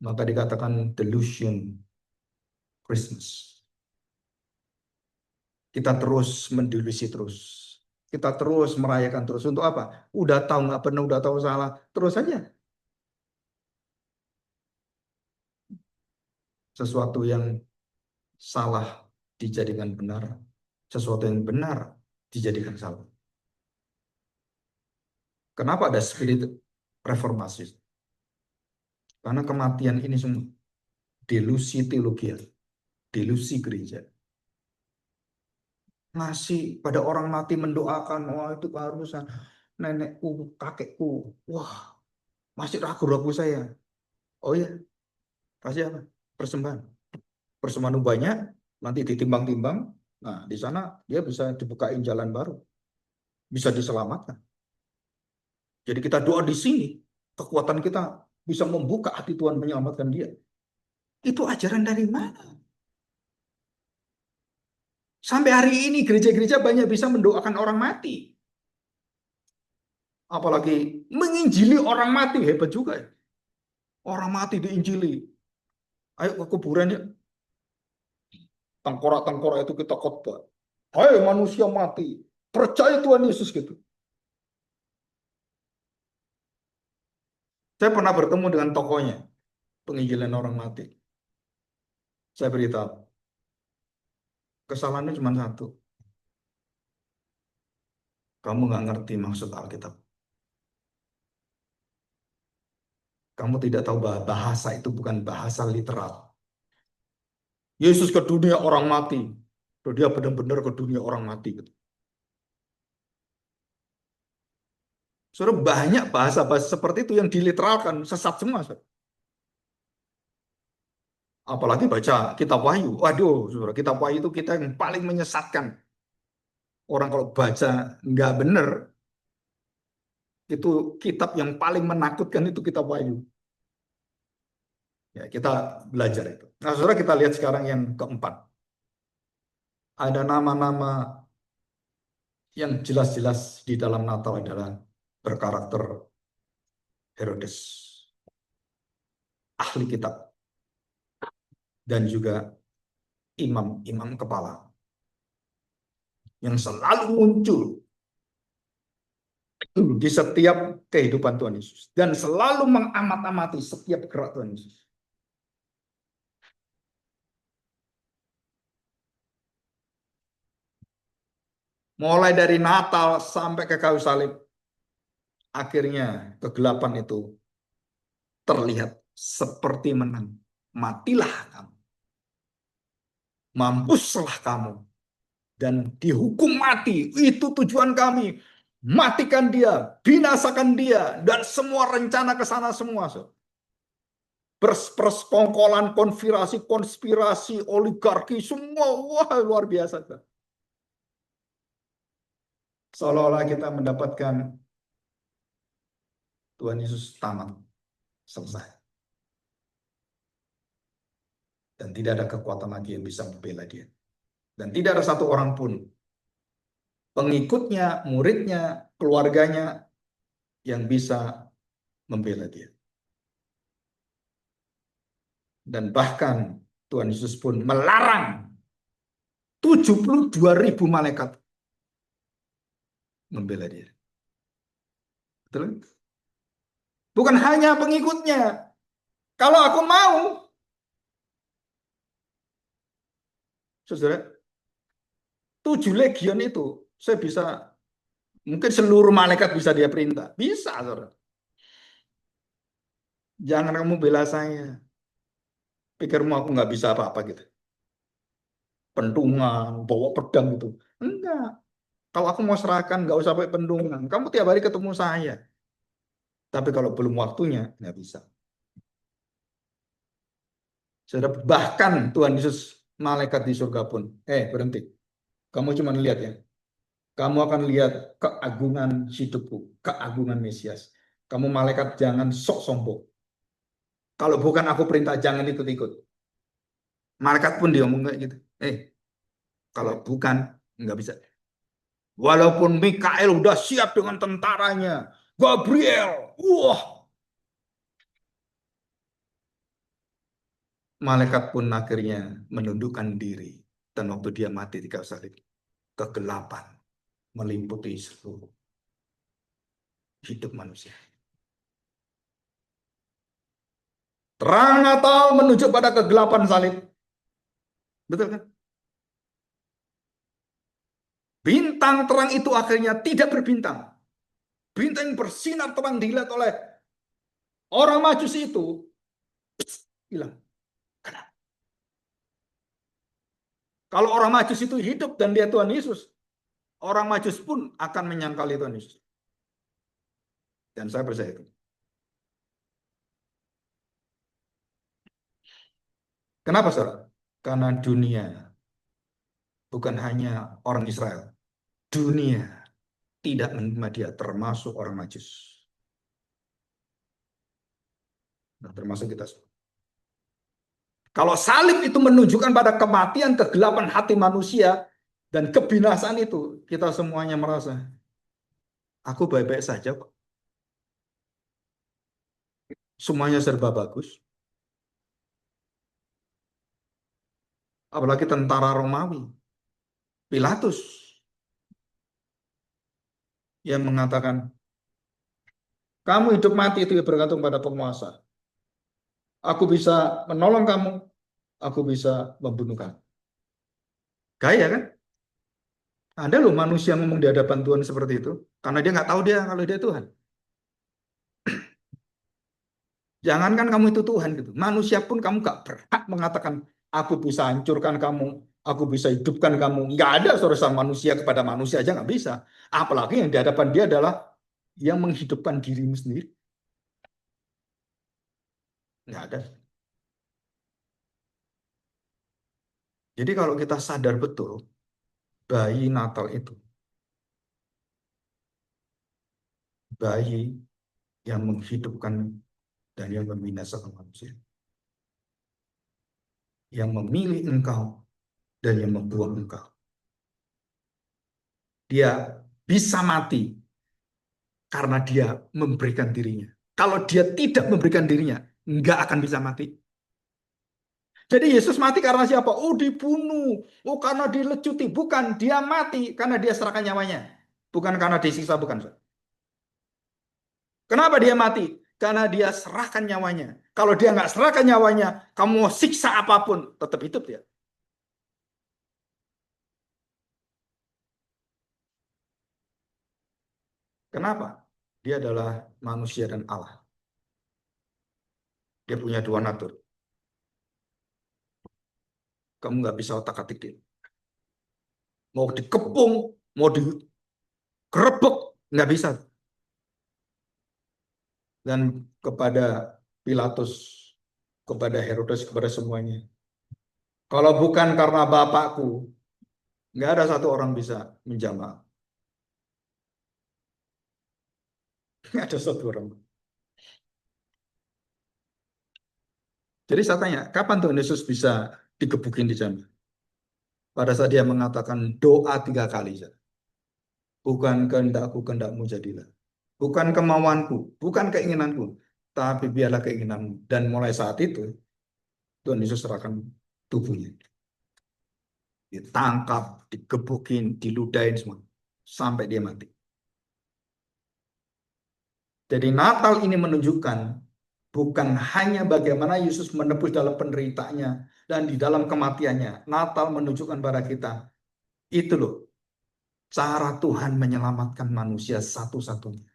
Speaker 1: Maka dikatakan delusion Christmas. Kita terus mendelusi terus. Kita terus merayakan terus. Untuk apa? Udah tahu nggak benar, udah tahu salah. Terus saja. Sesuatu yang salah dijadikan benar. Sesuatu yang benar dijadikan salah. Kenapa ada spirit reformasi? Karena kematian ini semua delusi teologi, delusi gereja. Ngasih pada orang mati mendoakan, wah itu keharusan nenekku, kakekku. Wah, masih ragu-ragu saya. Oh iya, kasih apa? Persembahan. Persembahan banyak, nanti ditimbang-timbang. Nah, di sana dia bisa dibukain jalan baru. Bisa diselamatkan. Jadi kita doa di sini, kekuatan kita bisa membuka hati Tuhan menyelamatkan dia. Itu ajaran dari mana? Sampai hari ini gereja-gereja banyak bisa mendoakan orang mati. Apalagi menginjili orang mati, hebat juga ya. Orang mati diinjili. Ayo ke kuburan ya. Tengkorak-tengkorak itu kita khotbah. Hai manusia mati, percaya Tuhan Yesus gitu. Saya pernah bertemu dengan tokohnya, penginjilan orang mati. Saya beritahu, kesalahannya cuma satu. Kamu nggak ngerti maksud Alkitab. Kamu tidak tahu bahwa bahasa itu bukan bahasa literal. Yesus ke dunia orang mati. Dia benar-benar ke dunia orang mati. Gitu. Saudara, banyak bahasa-bahasa seperti itu yang diliteralkan, sesat semua. Saudara. Apalagi baca kitab Wahyu. Waduh, saudara, kitab Wahyu itu kita yang paling menyesatkan. Orang kalau baca nggak benar, itu kitab yang paling menakutkan itu kitab Wahyu. Ya, kita belajar itu. Nah, saudara, kita lihat sekarang yang keempat. Ada nama-nama yang jelas-jelas di dalam Natal adalah berkarakter Herodes, ahli kitab, dan juga imam-imam kepala yang selalu muncul di setiap kehidupan Tuhan Yesus dan selalu mengamat-amati setiap gerak Tuhan Yesus. Mulai dari Natal sampai ke kayu salib, akhirnya kegelapan itu terlihat seperti menang. Matilah kamu, mampuslah kamu, dan dihukum mati. Itu tujuan kami. Matikan dia, binasakan dia, dan semua rencana ke sana semua. Persekongkolan, konspirasi, konspirasi, oligarki, semua wah luar biasa. Seolah-olah kita mendapatkan Tuhan Yesus tamat, selesai. Dan tidak ada kekuatan lagi yang bisa membela dia. Dan tidak ada satu orang pun, pengikutnya, muridnya, keluarganya, yang bisa membela dia. Dan bahkan Tuhan Yesus pun melarang 72.000 malaikat membela dia. Betul? Bukan hanya pengikutnya. Kalau aku mau, saudara, 7 legion itu, saya bisa, mungkin seluruh malaikat bisa dia perintah. Bisa, saudara. Jangan kamu bela saya. Pikirmu aku nggak bisa apa-apa gitu. Pentungan, bawa pedang gitu. Enggak. Kalau aku mau serahkan, nggak usah pakai pendungan. Kamu tiap hari ketemu saya. Tapi kalau belum waktunya, nggak bisa. Saudara, bahkan Tuhan Yesus, malaikat di surga pun, berhenti. Kamu cuma lihat ya. Kamu akan lihat keagungan hidupku, keagungan Mesias. Kamu malaikat jangan sok sombong. Kalau bukan aku perintah, jangan ikut-ikut. Malaikat pun dia ngomong kayak gitu. Kalau bukan, nggak bisa. Walaupun Mikael udah siap dengan tentaranya, Gabriel, wah, malaikat pun akhirnya menundukkan diri. Dan waktu dia mati di kayu salib, kegelapan meliputi seluruh hidup manusia. Terang atau menuju pada kegelapan salib. Betul kan? Bintang terang itu akhirnya tidak berbintang. Bintang yang bersinar terang dilihat oleh orang Majusi itu hilang. Kenapa? Kalau orang Majus itu hidup dan dia Tuhan Yesus, orang Majus pun akan menyangkali Tuhan Yesus. Dan saya percaya itu. Kenapa, saudara? Karena dunia bukan hanya orang Israel. Dunia tidak menerima dia, termasuk orang Majus. Nah, termasuk kita semua. Kalau salib itu menunjukkan pada kematian, kegelapan hati manusia, dan kebinasaan itu, kita semuanya merasa, aku baik-baik saja kok. Semuanya serba bagus. Apalagi tentara Romawi, Pilatus, yang mengatakan, kamu hidup mati itu bergantung pada penguasa. Aku bisa menolong kamu, aku bisa membunuh kamu. Gaya kan? Ada loh manusia ngomong di hadapan Tuhan seperti itu, karena dia nggak tahu dia kalau dia Tuhan. Jangankan kamu itu Tuhan gitu. Manusia pun kamu gak berhak mengatakan aku bisa hancurkan kamu, aku bisa hidupkan kamu. Nggak ada seorang manusia kepada manusia aja nggak bisa. Apalagi yang di hadapan dia adalah yang menghidupkan dirimu sendiri. Nggak ada. Jadi kalau kita sadar betul bayi Natal itu bayi yang menghidupkan dan yang membinasakan manusia, yang memilih engkau dan yang membuang engkau. Dia bisa mati karena dia memberikan dirinya. Kalau dia tidak memberikan dirinya, nggak akan bisa mati. Jadi Yesus mati karena siapa? Oh, dibunuh. Oh, karena dilecuti. Bukan, dia mati karena dia serahkan nyawanya. Bukan karena disiksa, bukan. Kenapa dia mati? Karena dia serahkan nyawanya. Kalau dia nggak serahkan nyawanya, kamu mau siksa apapun, tetap hidup dia. Kenapa? Dia adalah manusia dan Allah. Dia punya dua natur. Kamu nggak bisa otak-atik dia. Mau dikepung, mau digerebek, nggak bisa. Dan kepada Pilatus, kepada Herodes, kepada semuanya. Kalau bukan karena Bapakku, nggak ada satu orang bisa menjamah. Nggak ada satu orang. Jadi saya tanya, kapan Tuhan Yesus bisa digebukin di sana? Pada saat dia mengatakan doa 3 kali. Bukan kehendakku, kehendakmu jadilah. Bukan kemauanku, bukan keinginanku, tapi biarlah keinginanmu. Dan mulai saat itu, Tuhan Yesus serahkan tubuhnya. Ditangkap, digebukin, diludahin semua. Sampai dia mati. Jadi Natal ini menunjukkan bukan hanya bagaimana Yesus menebus dalam penderitaannya dan di dalam kematiannya. Natal menunjukkan pada kita, itu loh, cara Tuhan menyelamatkan manusia satu-satunya.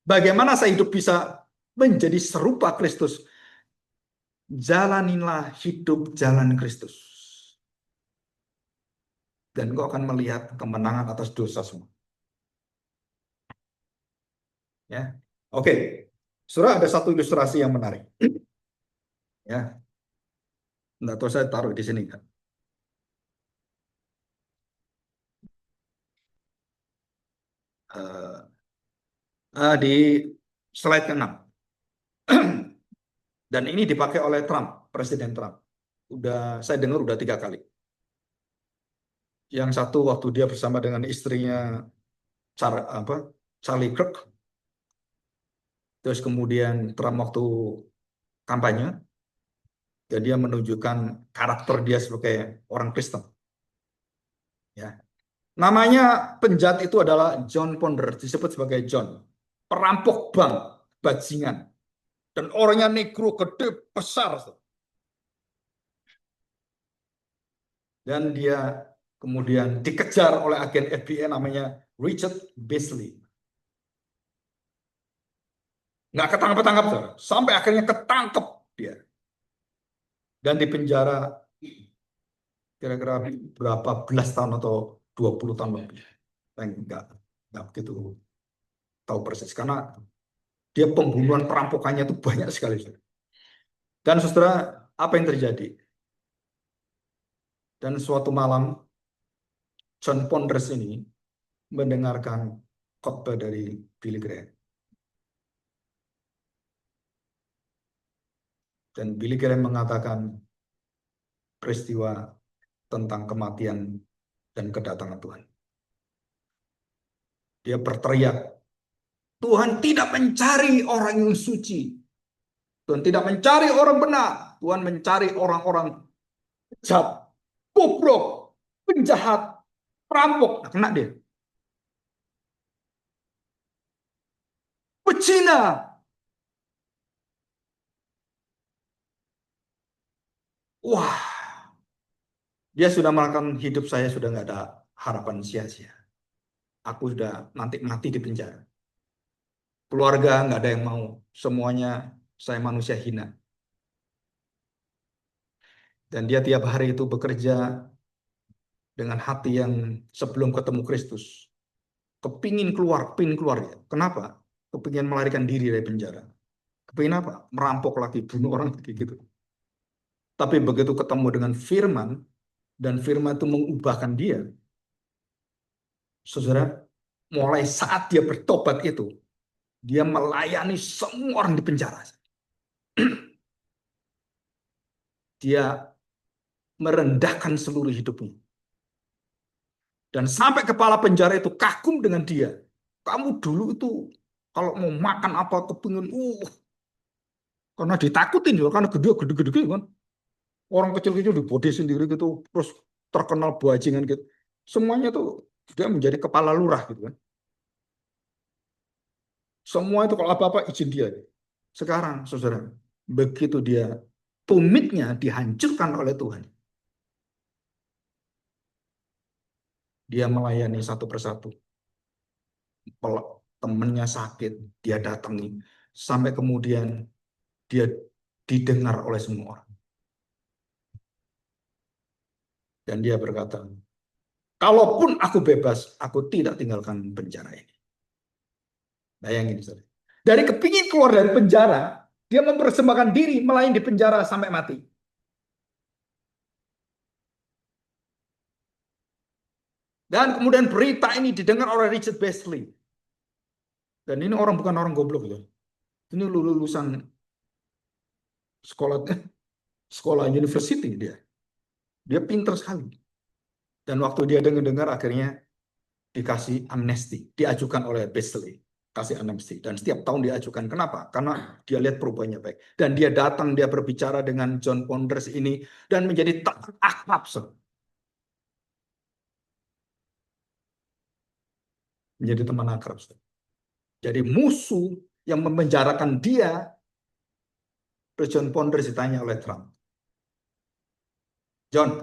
Speaker 1: Bagaimana saya hidup bisa menjadi serupa Kristus? Jalanilah hidup jalan Kristus. Dan engkau akan melihat kemenangan atas dosa semua. Ya. Oke. Saudara, ada satu ilustrasi yang menarik. Ya. Enggak tahu saya taruh di sini kan. Di slide ke-6. Dan ini dipakai oleh Trump, Presiden Trump. Saya dengar udah 3 kali. Yang satu waktu dia bersama dengan istrinya Charlie Kirk. Terus kemudian Trump waktu kampanye, dan dia menunjukkan karakter dia sebagai orang Kristen. Ya. Namanya penjahat itu adalah John Ponder, disebut sebagai John. Perampok bank, bajingan. Dan orangnya negro, gede, besar. Dan dia kemudian dikejar oleh agen FBI namanya Richard Beasley. Nggak ketangkep-tangkep, sampai akhirnya ketangkep dia. Dan dipenjara kira-kira berapa belas tahun atau 20 tahun lebih. Enggak begitu tahu persis. Karena dia pembunuhan perampokannya itu banyak sekali. Dan saudara, apa yang terjadi? Dan suatu malam, John Ponders ini mendengarkan khotbah dari Billy Graham. Dan Billy Graham mengatakan peristiwa tentang kematian dan kedatangan Tuhan. Dia berteriak, Tuhan tidak mencari orang yang suci. Tuhan tidak mencari orang benar. Tuhan mencari orang-orang jahat, bobrok, penjahat, perampok. Nah, kena dia. Pecina. Wah, dia sudah melakukan hidup saya sudah nggak ada harapan sia-sia. Aku sudah nanti mati di penjara. Keluarga nggak ada yang mau. Semuanya saya manusia hina. Dan dia tiap hari itu bekerja dengan hati yang sebelum ketemu Kristus. Kepingin keluar, pingin keluar. Ya. Kenapa? Kepingin melarikan diri dari penjara. Kepingin apa? Merampok lagi, bunuh orang lagi gitu. Tapi begitu ketemu dengan firman, dan firman itu mengubahkan dia, saudara, mulai saat dia bertobat itu, dia melayani semua orang di penjara. Dia merendahkan seluruh hidupnya. Dan sampai kepala penjara itu kagum dengan dia. Kamu dulu itu kalau mau makan apa kepingin, karena ditakutin juga, karena gede kan. Orang kecil-kecil dibody sendiri gitu, terus terkenal bajingan gitu. Semuanya tuh dia menjadi kepala lurah gitu kan. Semua itu kalau apa-apa izin dia. Sekarang, saudara, begitu dia tumitnya dihancurkan oleh Tuhan, dia melayani satu persatu. Kalau temennya sakit, dia datangi. Sampai kemudian dia didengar oleh semua orang. Dan dia berkata, kalaupun aku bebas, aku tidak tinggalkan penjara ini. Bayangin, saudara. Dari kepingin keluar dari penjara, dia mempersembahkan diri melayani di penjara sampai mati. Dan kemudian berita ini didengar oleh Richard Beasley. Dan ini bukan orang goblok ya. Ini lulusan sekolahnya sekolah university dia. Dia pinter sekali. Dan waktu dia dengar akhirnya dikasih amnesti, diajukan oleh Beasley, kasih amnesti. Dan setiap tahun diajukan. Kenapa? Karena dia lihat perubahannya baik. Dan dia datang, dia berbicara dengan John Ponders ini dan menjadi teman akrab, menjadi teman akrab. Jadi musuh yang memenjarakan dia, John Ponders ditanya oleh Trump, John,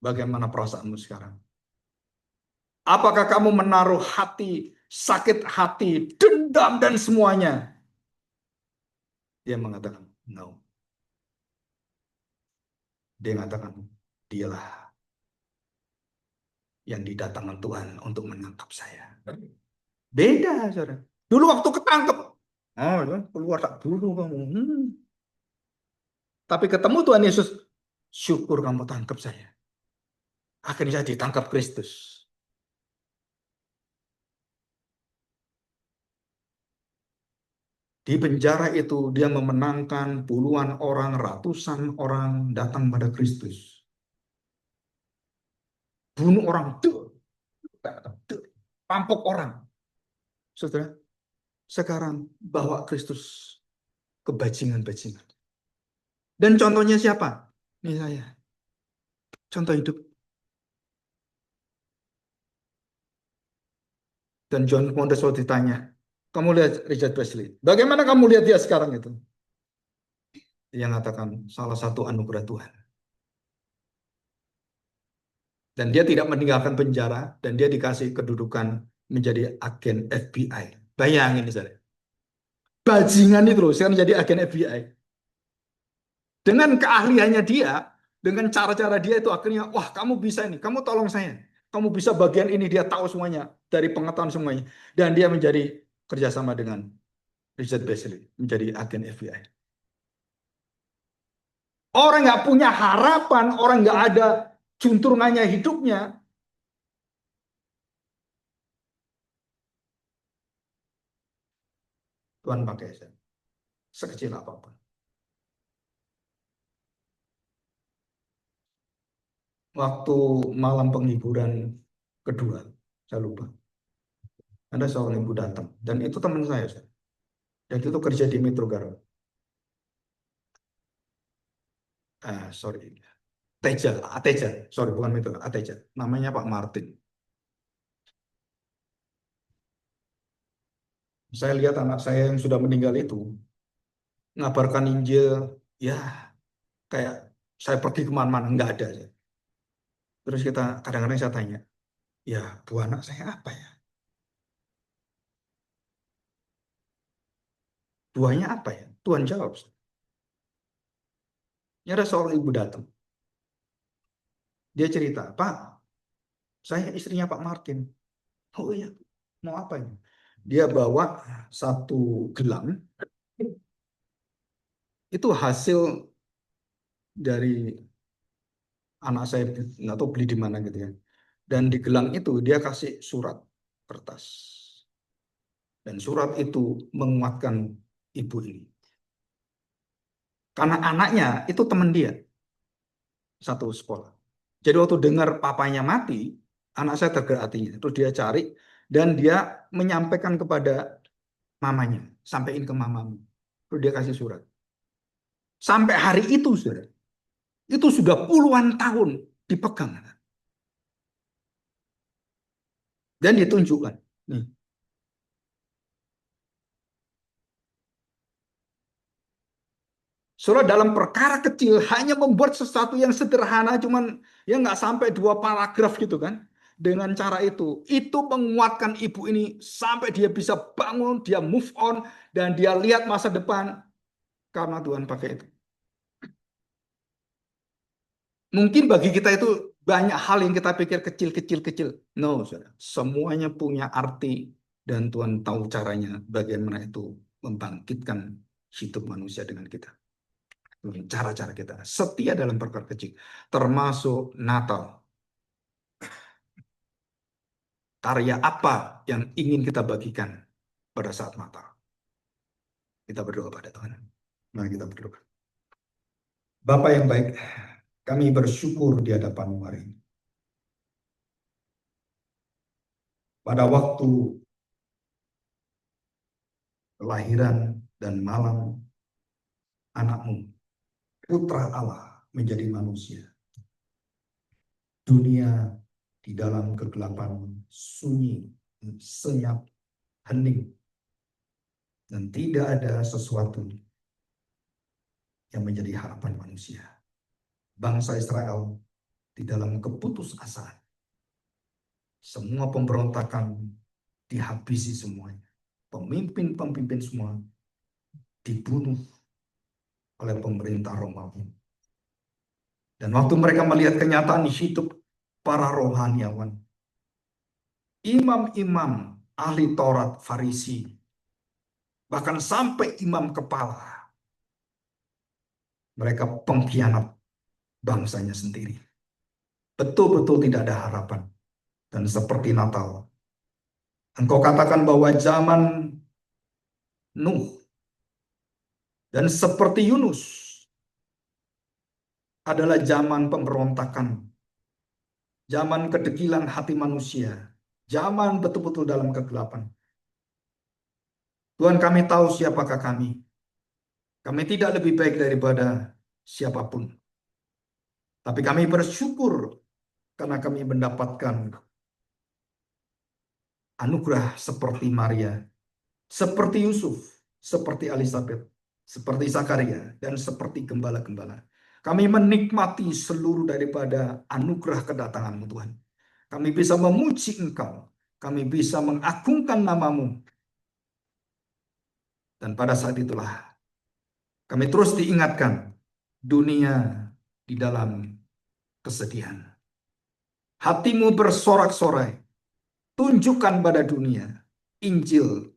Speaker 1: bagaimana perasaanmu sekarang? Apakah kamu menaruh hati, sakit hati, dendam dan semuanya? Dia mengatakan, no. Dia mengatakan, dialah yang didatangkan Tuhan untuk menangkap saya. Beda, saudara. Dulu waktu ketangkep, oh, keluar tak dulu kamu. Tapi ketemu Tuhan Yesus, syukur kamu tangkap saya. Akhirnya saya ditangkap Kristus. Di penjara itu dia memenangkan puluhan orang, ratusan orang datang pada Kristus. Bunuh orang, rampok orang. Saudara, sekarang bawa Kristus ke bajingan-bajingan. Dan contohnya siapa? Ini saya. Contoh hidup. Dan John Ponders waktu ditanya, kamu lihat Richard Presley, bagaimana kamu lihat dia sekarang itu? Dia mengatakan, salah satu anugerah Tuhan. Dan dia tidak meninggalkan penjara, dan dia dikasih kedudukan menjadi agen FBI. Bayangin saya. Bajingan itu loh, sekarang jadi agen FBI. Dengan keahliannya dia, dengan cara-cara dia itu akhirnya, wah kamu bisa ini, kamu tolong saya. Kamu bisa bagian ini, dia tahu semuanya, dari pengetahuan semuanya. Dan dia menjadi kerjasama dengan Richard Beasley, menjadi agen FBI. Orang nggak punya harapan, orang nggak ada juntrungannya hidupnya, Tuhan pakai saya, sekecil apapun. Waktu malam penghiburan kedua, saya lupa, ada seorang ibu datang, dan itu teman saya, dan itu kerja di Metro Garut. Sorry, Teja, Ateja, sorry bukan Metro, Ateja, namanya Pak Martin. Saya lihat anak saya yang sudah meninggal itu ngabarkan Injil, ya kayak saya pergi kemana-mana nggak ada. Terus kita kadang-kadang saya tanya, ya bu anak saya apa ya? Buahnya apa ya? Tuhan jawab. Ya ada seorang ibu datang. Dia cerita, Pak, saya istrinya Pak Martin. Oh iya, mau apa ini? Dia bawa satu gelang. Itu hasil dari anak saya, nggak tahu beli di mana gitu ya. Dan di gelang itu dia kasih surat kertas. Dan surat itu menguatkan ibu ini. Karena anaknya itu teman dia, satu sekolah. Jadi waktu dengar papanya mati, anak saya tergerak hatinya. Terus dia cari dan dia menyampaikan kepada mamanya, sampaikan ke mamamu. Terus dia kasih surat. Sampai hari itu, saudara, itu sudah puluhan tahun dipegang dan ditunjukkan. Nih, saudara dalam perkara kecil hanya membuat sesuatu yang sederhana, cuman ya nggak sampai dua paragraf gitu kan. Dengan cara itu menguatkan ibu ini sampai dia bisa bangun, dia move on, dan dia lihat masa depan karena Tuhan pakai itu. Mungkin bagi kita itu banyak hal yang kita pikir kecil-kecil-kecil. No, saudara. Semuanya punya arti dan Tuhan tahu caranya bagaimana itu membangkitkan hidup manusia dengan kita. Cara-cara kita setia dalam perkara kecil, termasuk Natal. Karya apa yang ingin kita bagikan pada saat Natal? Kita berdoa pada Tuhan. Mari kita berdoa. Bapa yang baik, kami bersyukur di hadapan-Mu hari ini. Pada waktu kelahiran dan malam anak-Mu, Putra Allah menjadi manusia. Dunia di dalam kegelapan sunyi, senyap, hening, dan tidak ada sesuatu yang menjadi harapan manusia. Bangsa Israel di dalam keputusasaan. Semua pemberontakan dihabisi semuanya. Pemimpin-pemimpin semua dibunuh oleh pemerintah Romawi. Dan waktu mereka melihat kenyataan hidup para rohaniawan, imam-imam ahli Taurat Farisi, bahkan sampai imam kepala, mereka pengkhianat bangsanya sendiri. Betul-betul tidak ada harapan. Dan seperti Natal, Engkau katakan bahwa zaman Nuh dan seperti Yunus adalah zaman pemberontakan, zaman kedegilan hati manusia, zaman betul-betul dalam kegelapan. Tuhan, kami tahu siapakah kami. Kami tidak lebih baik daripada siapapun. Tapi kami bersyukur karena kami mendapatkan anugerah seperti Maria, seperti Yusuf, seperti Elizabeth, seperti Zakaria, dan seperti gembala-gembala. Kami menikmati seluruh daripada anugerah kedatangan-Mu, Tuhan. Kami bisa memuji Engkau. Kami bisa mengagungkan nama-Mu. Dan pada saat itulah kami terus diingatkan dunia di dalam kesedihan. Hatimu bersorak-sorai. Tunjukkan pada dunia Injil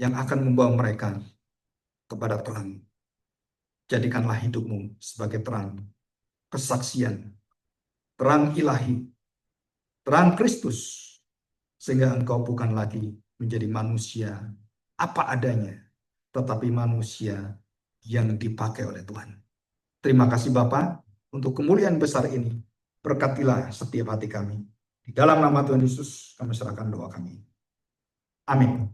Speaker 1: yang akan membawa mereka kepada terang. Jadikanlah hidupmu sebagai terang kesaksian, terang ilahi, terang Kristus, sehingga engkau bukan lagi menjadi manusia apa adanya, tetapi manusia yang dipakai oleh Tuhan. Terima kasih Bapa untuk kemuliaan besar ini. Berkatilah setiap hati kami. Di dalam nama Tuhan Yesus kami serahkan doa kami. Amin.